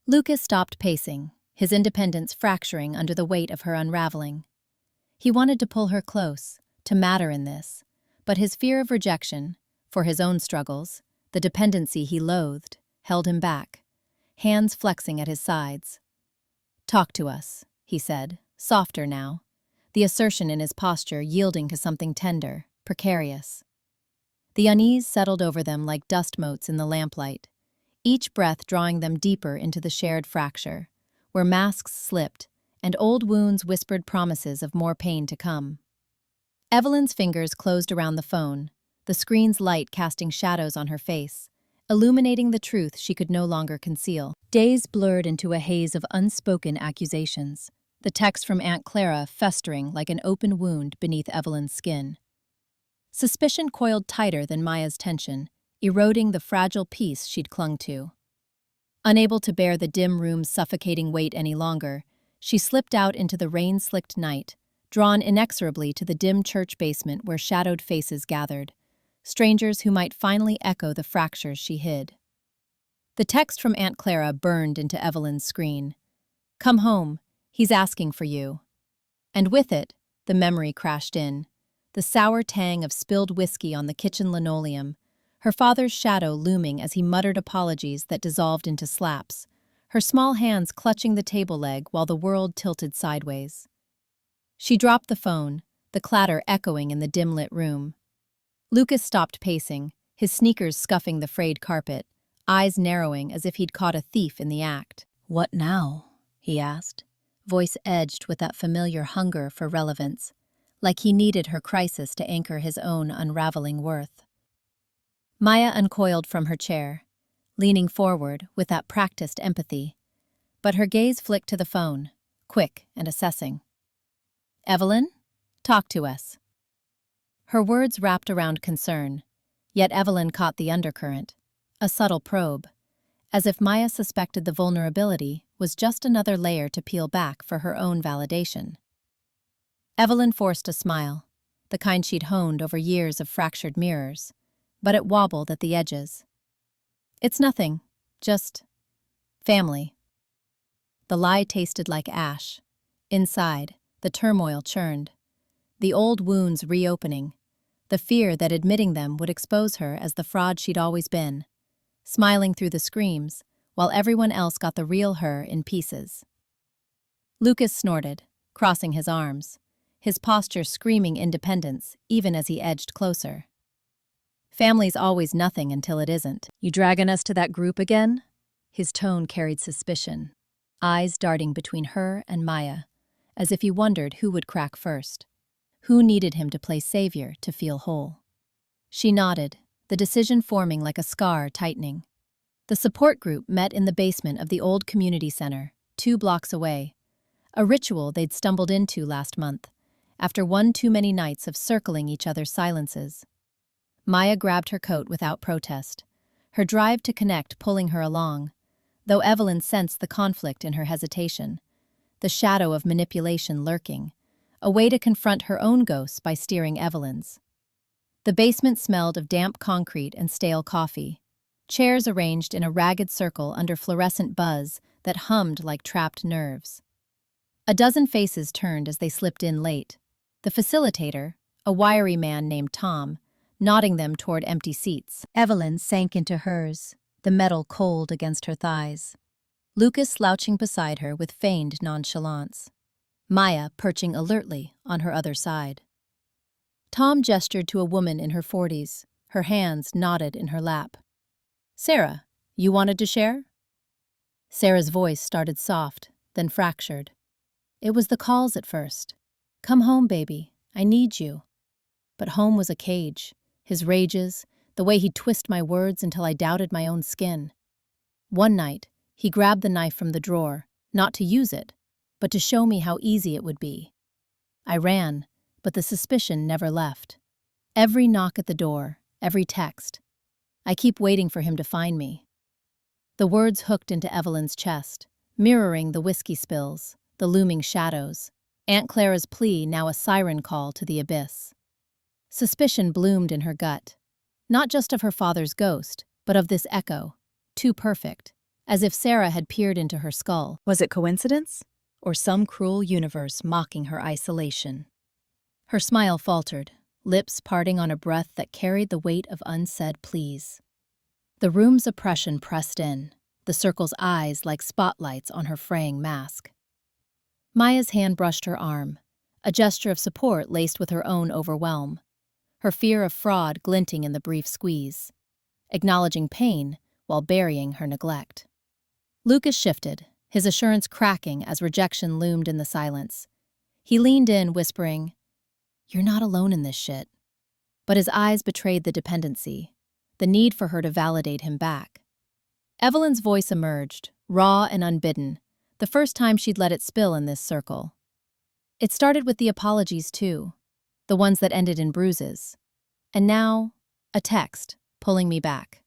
Lucas stopped pacing, his independence fracturing under the weight of her unraveling. He wanted to pull her close, to matter in this, but his fear of rejection, for his own struggles, the dependency he loathed, held him back, hands flexing at his sides. "Talk to us," he said, softer now, the assertion in his posture yielding to something tender, precarious. The unease settled over them like dust motes in the lamplight, each breath drawing them deeper into the shared fracture, where masks slipped and old wounds whispered promises of more pain to come. Evelyn's fingers closed around the phone, the screen's light casting shadows on her face, illuminating the truth she could no longer conceal. Days blurred into a haze of unspoken accusations, the text from Aunt Clara festering like an open wound beneath Evelyn's skin. Suspicion coiled tighter than Maya's tension, eroding the fragile peace she'd clung to. Unable to bear the dim room's suffocating weight any longer, she slipped out into the rain-slicked night, drawn inexorably to the dim church basement where shadowed faces gathered, strangers who might finally echo the fractures she hid. The text from Aunt Clara burned into Evelyn's screen. "Come home, he's asking for you." And with it, the memory crashed in, the sour tang of spilled whiskey on the kitchen linoleum, her father's shadow looming as he muttered apologies that dissolved into slaps, her small hands clutching the table leg while the world tilted sideways. She dropped the phone, the clatter echoing in the dim-lit room. Lucas stopped pacing, his sneakers scuffing the frayed carpet, eyes narrowing as if he'd caught a thief in the act. "What now?" he asked, voice edged with that familiar hunger for relevance, like he needed her crisis to anchor his own unraveling worth. Maya uncoiled from her chair, leaning forward with that practiced empathy, but her gaze flicked to the phone, quick and assessing. Evelyn? Talk to us. Her words wrapped around concern, yet Evelyn caught the undercurrent, a subtle probe, as if Maya suspected the vulnerability was just another layer to peel back for her own validation. Evelyn forced a smile, the kind she'd honed over years of fractured mirrors, but it wobbled at the edges. It's nothing, just family. The lie tasted like ash. Inside, the turmoil churned, the old wounds reopening, the fear that admitting them would expose her as the fraud she'd always been, smiling through the screams, while everyone else got the real her in pieces. Lucas snorted, crossing his arms, his posture screaming independence even as he edged closer. Family's always nothing until it isn't. You dragging us to that group again? His tone carried suspicion, eyes darting between her and Maya, as if he wondered who would crack first, who needed him to play savior to feel whole. She nodded, the decision forming like a scar tightening. The support group met in the basement of the old community center, 2 blocks away, a ritual they'd stumbled into last month, after one too many nights of circling each other's silences. Maya grabbed her coat without protest, her drive to connect pulling her along, though Evelyn sensed the conflict in her hesitation, the shadow of manipulation lurking, a way to confront her own ghosts by steering Evelyn's. The basement smelled of damp concrete and stale coffee, chairs arranged in a ragged circle under fluorescent buzz that hummed like trapped nerves. A dozen faces turned as they slipped in late, the facilitator, a wiry man named Tom, nodding them toward empty seats. Evelyn sank into hers, the metal cold against her thighs. Lucas slouching beside her with feigned nonchalance. Maya perching alertly on her other side. Tom gestured to a woman in her 40s, her hands knotted in her lap. "Sarah, you wanted to share?" Sarah's voice started soft, then fractured. It was the calls at first. "Come home, baby. I need you." But home was a cage, his rages, the way he'd twist my words until I doubted my own skin. One night, he grabbed the knife from the drawer, not to use it, but to show me how easy it would be. I ran, but the suspicion never left. Every knock at the door, every text. I keep waiting for him to find me. The words hooked into Evelyn's chest, mirroring the whiskey spills, the looming shadows, Aunt Clara's plea now a siren call to the abyss. Suspicion bloomed in her gut, not just of her father's ghost, but of this echo, too perfect, as if Sarah had peered into her skull. Was it coincidence? Or some cruel universe mocking her isolation? Her smile faltered, lips parting on a breath that carried the weight of unsaid pleas. The room's oppression pressed in, the circle's eyes like spotlights on her fraying mask. Maya's hand brushed her arm, a gesture of support laced with her own overwhelm, her fear of fraud glinting in the brief squeeze, acknowledging pain while burying her neglect. Lucas shifted, his assurance cracking as rejection loomed in the silence. He leaned in, whispering, "You're not alone in this shit." But his eyes betrayed the dependency, the need for her to validate him back. Evelyn's voice emerged, raw and unbidden, the first time she'd let it spill in this circle. It started with the apologies, too, the ones that ended in bruises. And now, a text, pulling me back.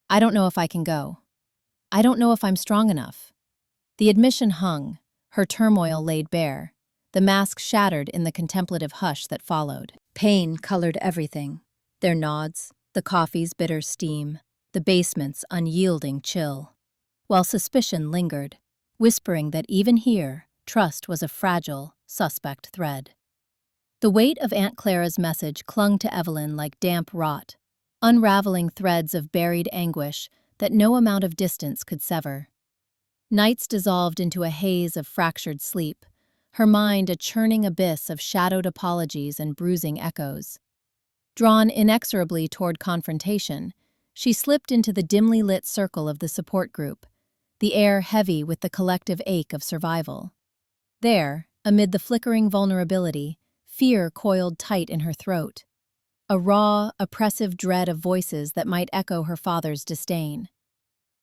"I don't know if I can go. I don't know if I'm strong enough." The admission hung, her turmoil laid bare, the mask shattered in the contemplative hush that followed. Pain colored everything, their nods, the coffee's bitter steam, the basement's unyielding chill, while suspicion lingered, whispering that even here, trust was a fragile, suspect thread. The weight of Aunt Clara's message clung to Evelyn like damp rot, unraveling threads of buried anguish that no amount of distance could sever. Nights dissolved into a haze of fractured sleep, her mind a churning abyss of shadowed apologies and bruising echoes. Drawn inexorably toward confrontation, she slipped into the dimly lit circle of the support group, the air heavy with the collective ache of survival. There, amid the flickering vulnerability, fear coiled tight in her throat, a raw, oppressive dread of voices that might echo her father's disdain.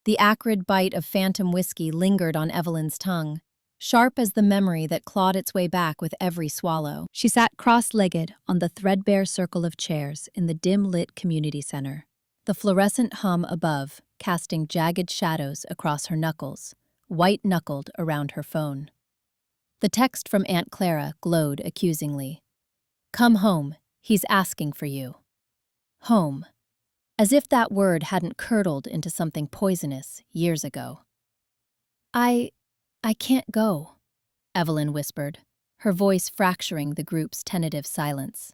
The acrid bite of phantom whiskey lingered on Evelyn's tongue, sharp as the memory that clawed its way back with every swallow. She sat cross-legged on the threadbare circle of chairs in the dim-lit community center, the fluorescent hum above casting jagged shadows across her knuckles, white-knuckled around her phone. The text from Aunt Clara glowed accusingly. "Come home, he's asking for you." Home. As if that word hadn't curdled into something poisonous years ago. I can't go," Evelyn whispered, her voice fracturing the group's tentative silence.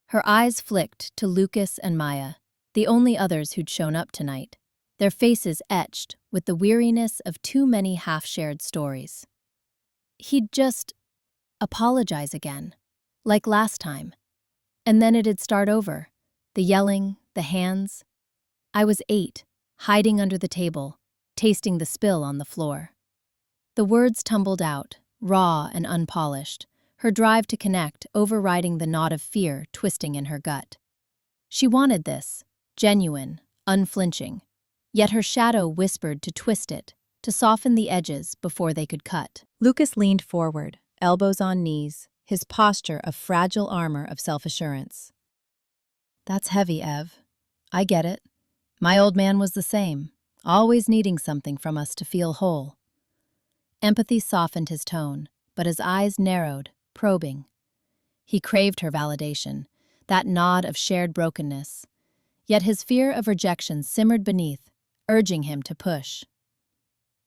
Her eyes flicked to Lucas and Maya, the only others who'd shown up tonight, their faces etched with the weariness of too many half-shared stories. He'd just apologize again, like last time. And then it'd start over, the yelling, the hands. I was 8, hiding under the table, tasting the spill on the floor. The words tumbled out, raw and unpolished, her drive to connect overriding the knot of fear twisting in her gut. She wanted this, genuine, unflinching, yet her shadow whispered to twist it, to soften the edges before they could cut. Lucas leaned forward, elbows on knees, his posture of fragile armor of self-assurance. "That's heavy, Ev. I get it. My old man was the same, always needing something from us to feel whole." Empathy softened his tone, but his eyes narrowed, probing. He craved her validation, that nod of shared brokenness. Yet his fear of rejection simmered beneath, urging him to push.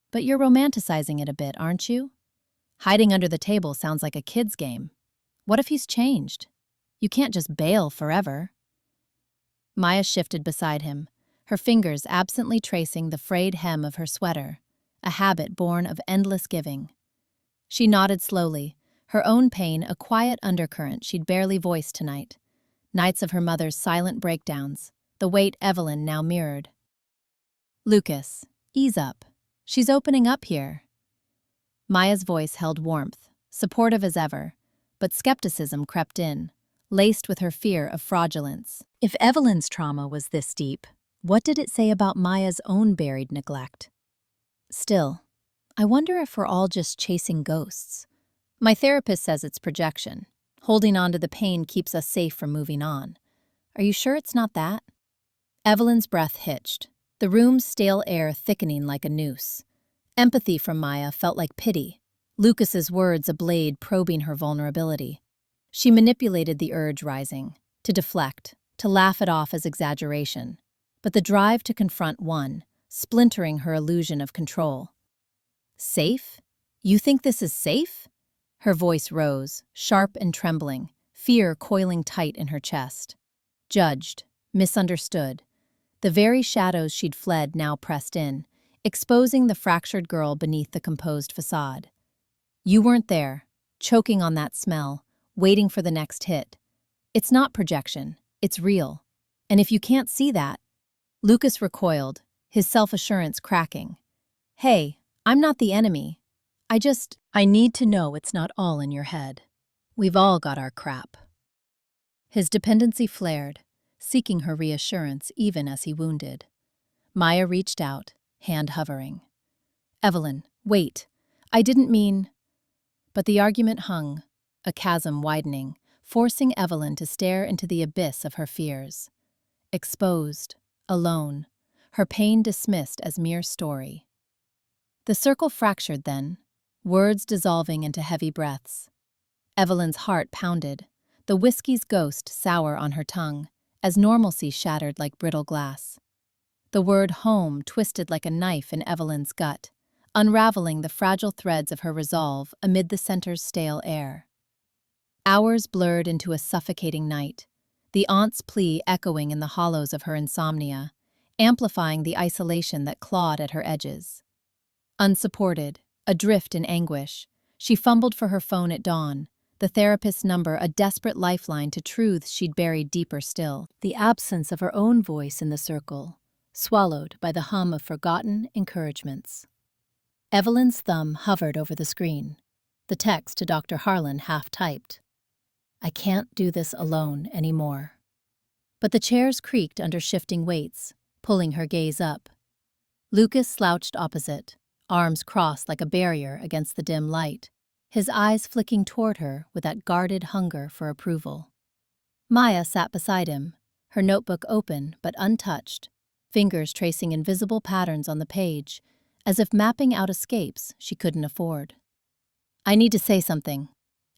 "But you're romanticizing it a bit, aren't you? Hiding under the table sounds like a kid's game. What if he's changed? You can't just bail forever." Maya shifted beside him, her fingers absently tracing the frayed hem of her sweater, a habit born of endless giving. She nodded slowly, her own pain a quiet undercurrent she'd barely voiced tonight. Nights of her mother's silent breakdowns, the weight Evelyn now mirrored. "Lucas, ease up. She's opening up here." Maya's voice held warmth, supportive as ever, but skepticism crept in, laced with her fear of fraudulence. If Evelyn's trauma was this deep, what did it say about Maya's own buried neglect? Still, I wonder if we're all just chasing ghosts. My therapist says it's projection. Holding on to the pain keeps us safe from moving on. Are you sure it's not that? Evelyn's breath hitched, the room's stale air thickening like a noose. Empathy from Maya felt like pity, Lucas's words a blade probing her vulnerability. She manipulated the urge rising, to deflect, to laugh it off as exaggeration. But the drive to confront won, splintering her illusion of control. "Safe? You think this is safe?" Her voice rose, sharp and trembling, fear coiling tight in her chest. Judged, misunderstood. The very shadows she'd fled now pressed in, exposing the fractured girl beneath the composed facade. You weren't there, choking on that smell, waiting for the next hit. It's not projection, it's real. And if you can't see that... Lucas recoiled, his self-assurance cracking. "Hey, I'm not the enemy. I need to know it's not all in your head. We've all got our crap." His dependency flared, seeking her reassurance even as he wounded. Maya reached out, hand hovering. "Evelyn, wait. I didn't mean..." But the argument hung, a chasm widening, forcing Evelyn to stare into the abyss of her fears. Exposed, alone, her pain dismissed as mere story. The circle fractured then, words dissolving into heavy breaths. Evelyn's heart pounded, the whiskey's ghost sour on her tongue, as normalcy shattered like brittle glass. The word home twisted like a knife in Evelyn's gut, unraveling the fragile threads of her resolve amid the center's stale air. Hours blurred into a suffocating night, the aunt's plea echoing in the hollows of her insomnia, amplifying the isolation that clawed at her edges. Unsupported, adrift in anguish, she fumbled for her phone at dawn, the therapist's number a desperate lifeline to truths she'd buried deeper still. The absence of her own voice in the circle, swallowed by the hum of forgotten encouragements. Evelyn's thumb hovered over the screen, the text to Dr. Harlan half-typed. "I can't do this alone anymore." But the chairs creaked under shifting weights, pulling her gaze up. Lucas slouched opposite, arms crossed like a barrier against the dim light, his eyes flicking toward her with that guarded hunger for approval. Maya sat beside him, her notebook open but untouched, fingers tracing invisible patterns on the page, as if mapping out escapes she couldn't afford. "I need to say something,"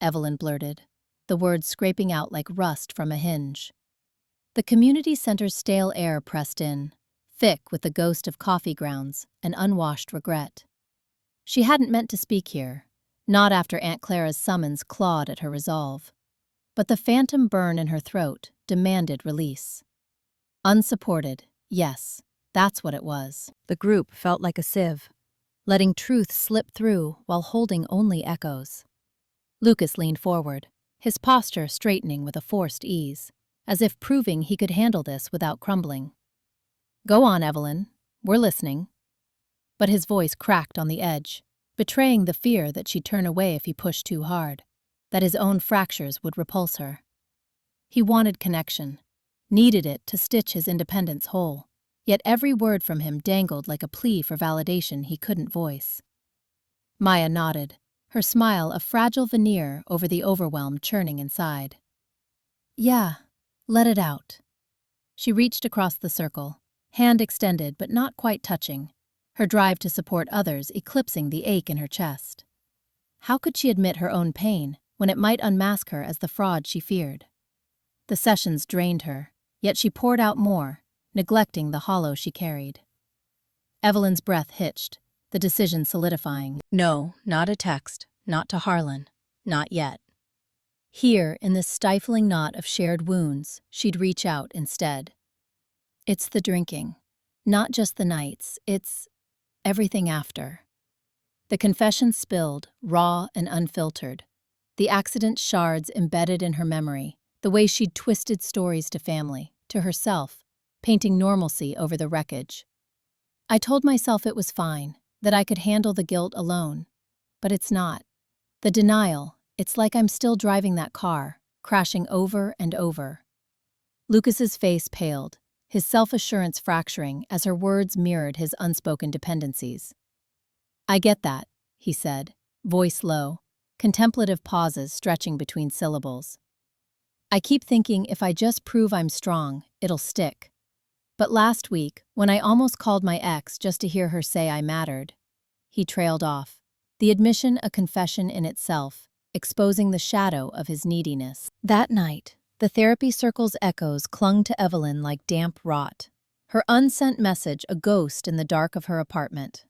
Evelyn blurted, the words scraping out like rust from a hinge. The community center's stale air pressed in, thick with the ghost of coffee grounds and unwashed regret. She hadn't meant to speak here, not after Aunt Clara's summons clawed at her resolve. But the phantom burn in her throat demanded release. Unsupported, yes, that's what it was. The group felt like a sieve, letting truth slip through while holding only echoes. Lucas leaned forward, his posture straightening with a forced ease, as if proving he could handle this without crumbling. "Go on, Evelyn. We're listening." But his voice cracked on the edge, betraying the fear that she'd turn away if he pushed too hard, that his own fractures would repulse her. He wanted connection, needed it to stitch his independence whole, yet every word from him dangled like a plea for validation he couldn't voice. Maya nodded, her smile a fragile veneer over the overwhelm churning inside. "Yeah, let it out." She reached across the circle, hand extended but not quite touching, her drive to support others eclipsing the ache in her chest. How could she admit her own pain when it might unmask her as the fraud she feared? The sessions drained her, yet she poured out more, neglecting the hollow she carried. Evelyn's breath hitched, the decision solidifying. No, not a text, not to Harlan, not yet. Here, in this stifling knot of shared wounds, she'd reach out instead. It's the drinking. Not just the nights, it's everything after. The confession spilled, raw and unfiltered. The accident shards embedded in her memory, the way she'd twisted stories to family, to herself, painting normalcy over the wreckage. I told myself it was fine, that I could handle the guilt alone. But it's not. The denial, it's like I'm still driving that car, crashing over and over. Lucas's face paled, his self-assurance fracturing as her words mirrored his unspoken dependencies. "I get that," he said, voice low, contemplative pauses stretching between syllables. "I keep thinking if I just prove I'm strong, it'll stick. But last week, when I almost called my ex just to hear her say I mattered," he trailed off, the admission a confession in itself, exposing the shadow of his neediness. That night, the therapy circle's echoes clung to Evelyn like damp rot, her unsent message a ghost in the dark of her apartment.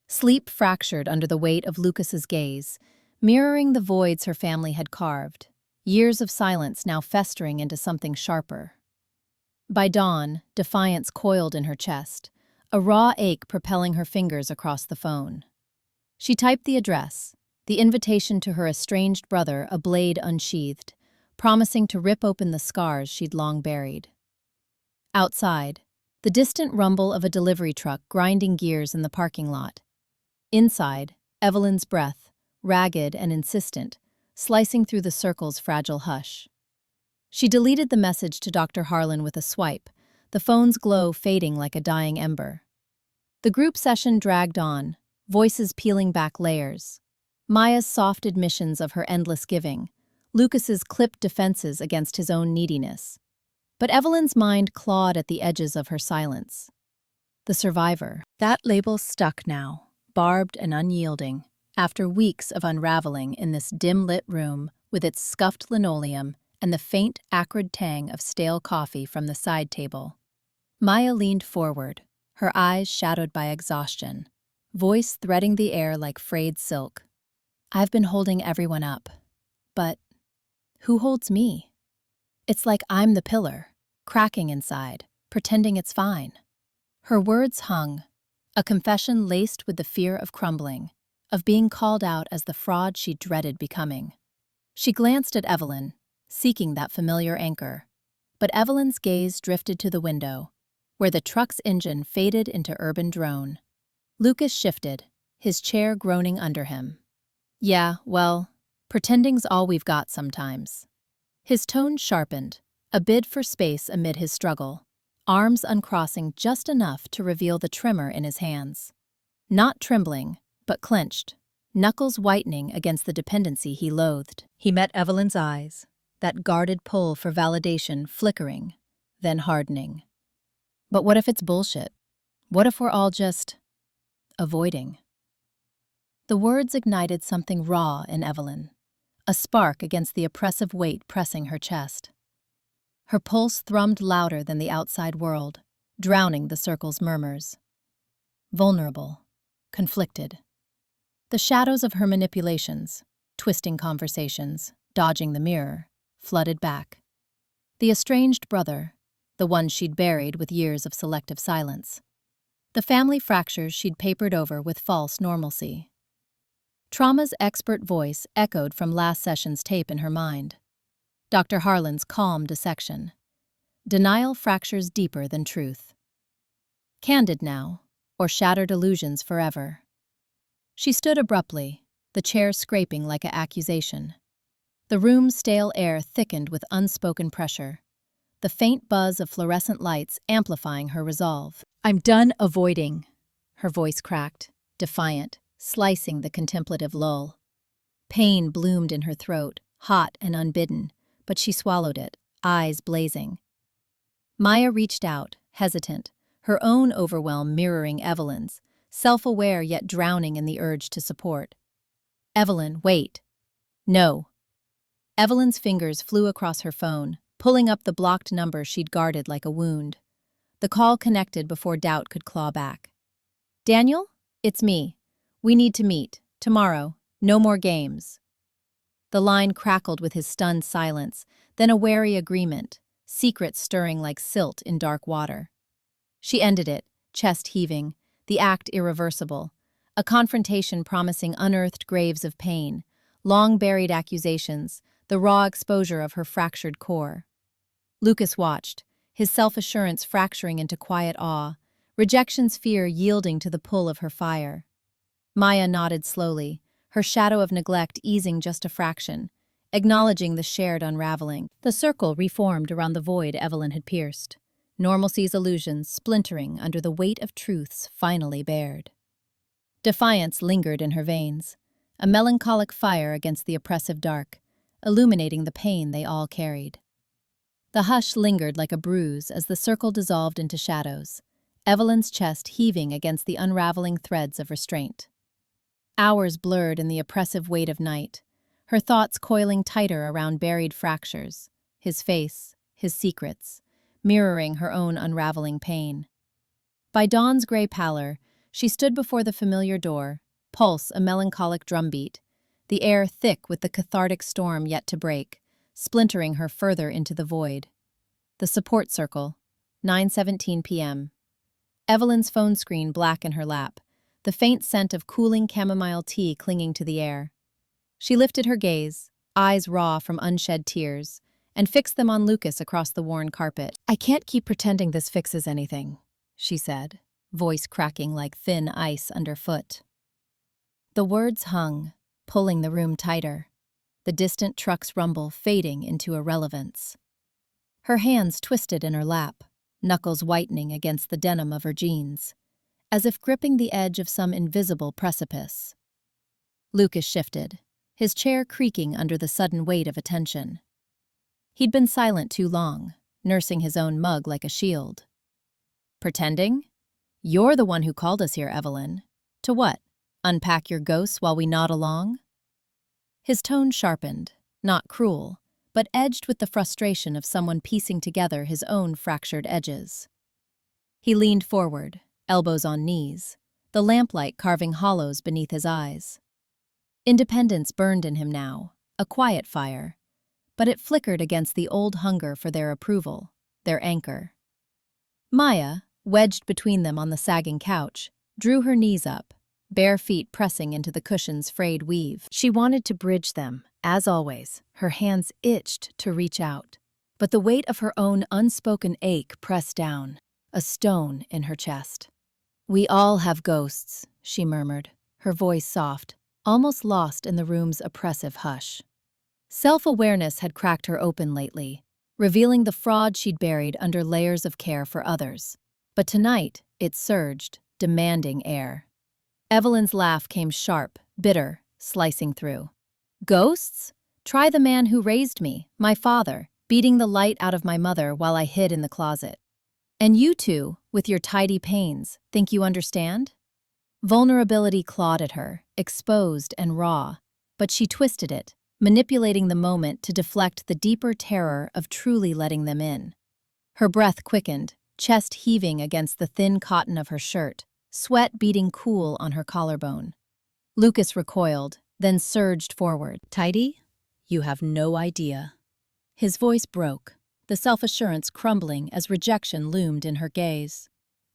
Sleep fractured under the weight of Lucas's gaze, mirroring the voids her family had carved, years of silence now festering into something sharper. By dawn, defiance coiled in her chest, a raw ache propelling her fingers across the phone. She typed the address, the invitation to her estranged brother a blade unsheathed, promising to rip open the scars she'd long buried. Outside, the distant rumble of a delivery truck grinding gears in the parking lot. Inside, Evelyn's breath, ragged and insistent, slicing through the circle's fragile hush. She deleted the message to Dr. Harlan with a swipe, the phone's glow fading like a dying ember. The group session dragged on, voices peeling back layers. Maya's soft admissions of her endless giving, Lucas's clipped defenses against his own neediness. But Evelyn's mind clawed at the edges of her silence. The survivor. That label stuck now, barbed and unyielding, after weeks of unraveling in this dim-lit room with its scuffed linoleum and the faint, acrid tang of stale coffee from the side table. Maya leaned forward, her eyes shadowed by exhaustion, voice threading the air like frayed silk. "I've been holding everyone up. But who holds me? It's like I'm the pillar, cracking inside, pretending it's fine." Her words hung, a confession laced with the fear of crumbling, of being called out as the fraud she dreaded becoming. She glanced at Evelyn, seeking that familiar anchor. But Evelyn's gaze drifted to the window, where the truck's engine faded into urban drone. Lucas shifted, his chair groaning under him. "Yeah, well, pretending's all we've got sometimes." His tone sharpened, a bid for space amid his struggle, arms uncrossing just enough to reveal the tremor in his hands. Not trembling, but clenched, knuckles whitening against the dependency he loathed. He met Evelyn's eyes, that guarded pull for validation flickering, then hardening. But what if it's bullshit? What if we're all just avoiding? The words ignited something raw in Evelyn, a spark against the oppressive weight pressing her chest. Her pulse thrummed louder than the outside world, drowning the circle's murmurs. Vulnerable, conflicted. The shadows of her manipulations, twisting conversations, dodging the mirror, flooded back. The estranged brother, the one she'd buried with years of selective silence. The family fractures she'd papered over with false normalcy. Trauma's expert voice echoed from last session's tape in her mind. Dr. Harlan's calm dissection. Denial fractures deeper than truth. Candid now, or shattered illusions forever. She stood abruptly, the chair scraping like an accusation. The room's stale air thickened with unspoken pressure, the faint buzz of fluorescent lights amplifying her resolve. "I'm done avoiding," her voice cracked, defiant, slicing the contemplative lull. Pain bloomed in her throat, hot and unbidden, but she swallowed it, eyes blazing. Maya reached out, hesitant, her own overwhelm mirroring Evelyn's, self-aware yet drowning in the urge to support. "Evelyn, wait." "No." Evelyn's fingers flew across her phone, pulling up the blocked number she'd guarded like a wound. The call connected before doubt could claw back. "Daniel? It's me. We need to meet. Tomorrow. No more games." The line crackled with his stunned silence, then a wary agreement, secrets stirring like silt in dark water. She ended it, chest heaving, the act irreversible, a confrontation promising unearthed graves of pain, long-buried accusations, the raw exposure of her fractured core. Lucas watched, his self-assurance fracturing into quiet awe, rejection's fear yielding to the pull of her fire. Maya nodded slowly, her shadow of neglect easing just a fraction, acknowledging the shared unraveling. The circle reformed around the void Evelyn had pierced, normalcy's illusions splintering under the weight of truths finally bared. Defiance lingered in her veins, a melancholic fire against the oppressive dark, illuminating the pain they all carried. The hush lingered like a bruise as the circle dissolved into shadows, Evelyn's chest heaving against the unraveling threads of restraint. Hours blurred in the oppressive weight of night, her thoughts coiling tighter around buried fractures, his face, his secrets, mirroring her own unraveling pain. By dawn's gray pallor, she stood before the familiar door, pulse a melancholic drumbeat, the air thick with the cathartic storm yet to break, splintering her further into the void. The support circle, 9:17 p.m. Evelyn's phone screen black in her lap, the faint scent of cooling chamomile tea clinging to the air. She lifted her gaze, eyes raw from unshed tears, and fixed them on Lucas across the worn carpet. "I can't keep pretending this fixes anything," she said, voice cracking like thin ice underfoot. The words hung, pulling the room tighter, the distant truck's rumble fading into irrelevance. Her hands twisted in her lap, knuckles whitening against the denim of her jeans, as if gripping the edge of some invisible precipice. Lucas shifted, his chair creaking under the sudden weight of attention. He'd been silent too long, nursing his own mug like a shield. "Pretending? You're the one who called us here, Evelyn. To what? Unpack your ghosts while we nod along?" His tone sharpened, not cruel, but edged with the frustration of someone piecing together his own fractured edges. He leaned forward, elbows on knees, the lamplight carving hollows beneath his eyes. Independence burned in him now, a quiet fire, but it flickered against the old hunger for their approval, their anchor. Maya, wedged between them on the sagging couch, drew her knees up, bare feet pressing into the cushion's frayed weave. She wanted to bridge them, as always, her hands itched to reach out. But the weight of her own unspoken ache pressed down, a stone in her chest. "We all have ghosts," she murmured, her voice soft, almost lost in the room's oppressive hush. Self-awareness had cracked her open lately, revealing the fraud she'd buried under layers of care for others. But tonight, it surged, demanding air. Evelyn's laugh came sharp, bitter, slicing through. Ghosts? Try the man who raised me, my father, beating the light out of my mother while I hid in the closet. And you two, with your tidy pains, think you understand? Vulnerability clawed at her, exposed and raw, but she twisted it, manipulating the moment to deflect the deeper terror of truly letting them in. Her breath quickened, chest heaving against the thin cotton of her shirt, sweat beading cool on her collarbone. Lucas recoiled, then surged forward. Tidy? You have no idea. His voice broke, the self-assurance crumbling as rejection loomed in her gaze.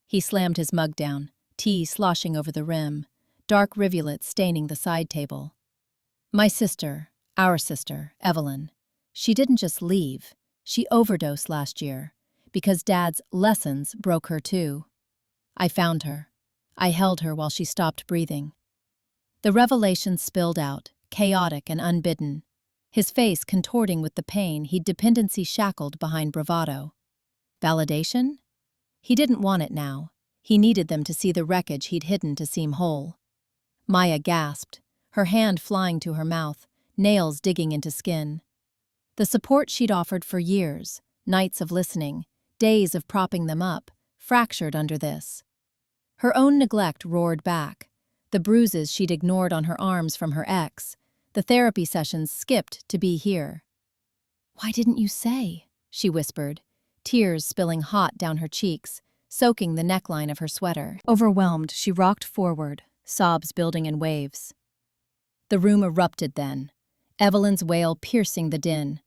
He slammed his mug down, tea sloshing over the rim, dark rivulets staining the side table. My sister, our sister, Evelyn, she didn't just leave, she overdosed last year, because Dad's lessons broke her too. I found her. I held her while she stopped breathing. The revelation spilled out, chaotic and unbidden, his face contorting with the pain he'd dependency shackled behind bravado. Validation? He didn't want it now. He needed them to see the wreckage he'd hidden to seem whole. Maya gasped, her hand flying to her mouth, nails digging into skin. The support she'd offered for years, nights of listening, days of propping them up, fractured under this. Her own neglect roared back, the bruises she'd ignored on her arms from her ex, the therapy sessions skipped to be here. Why didn't you say? She whispered, tears spilling hot down her cheeks, soaking the neckline of her sweater. Overwhelmed, she rocked forward, sobs building in waves. The room erupted then, Evelyn's wail piercing the din,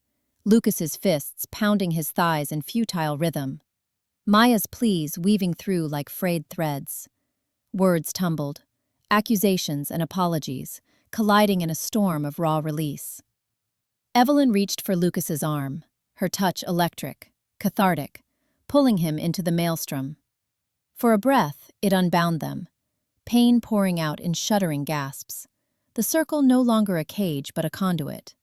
Lucas's fists pounding his thighs in futile rhythm, Maya's pleas weaving through like frayed threads. Words tumbled, accusations and apologies, colliding in a storm of raw release. Evelyn reached for Lucas's arm, her touch electric, cathartic, pulling him into the maelstrom. For a breath, it unbound them, pain pouring out in shuddering gasps, the circle no longer a cage but a conduit.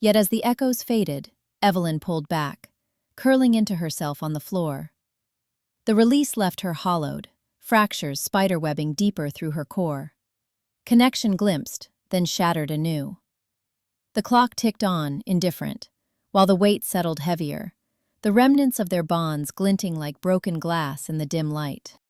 Yet as the echoes faded, Evelyn pulled back, curling into herself on the floor. The release left her hollowed, fractures spiderwebbing deeper through her core. Connection glimpsed, then shattered anew. The clock ticked on, indifferent, while the weight settled heavier, the remnants of their bonds glinting like broken glass in the dim light.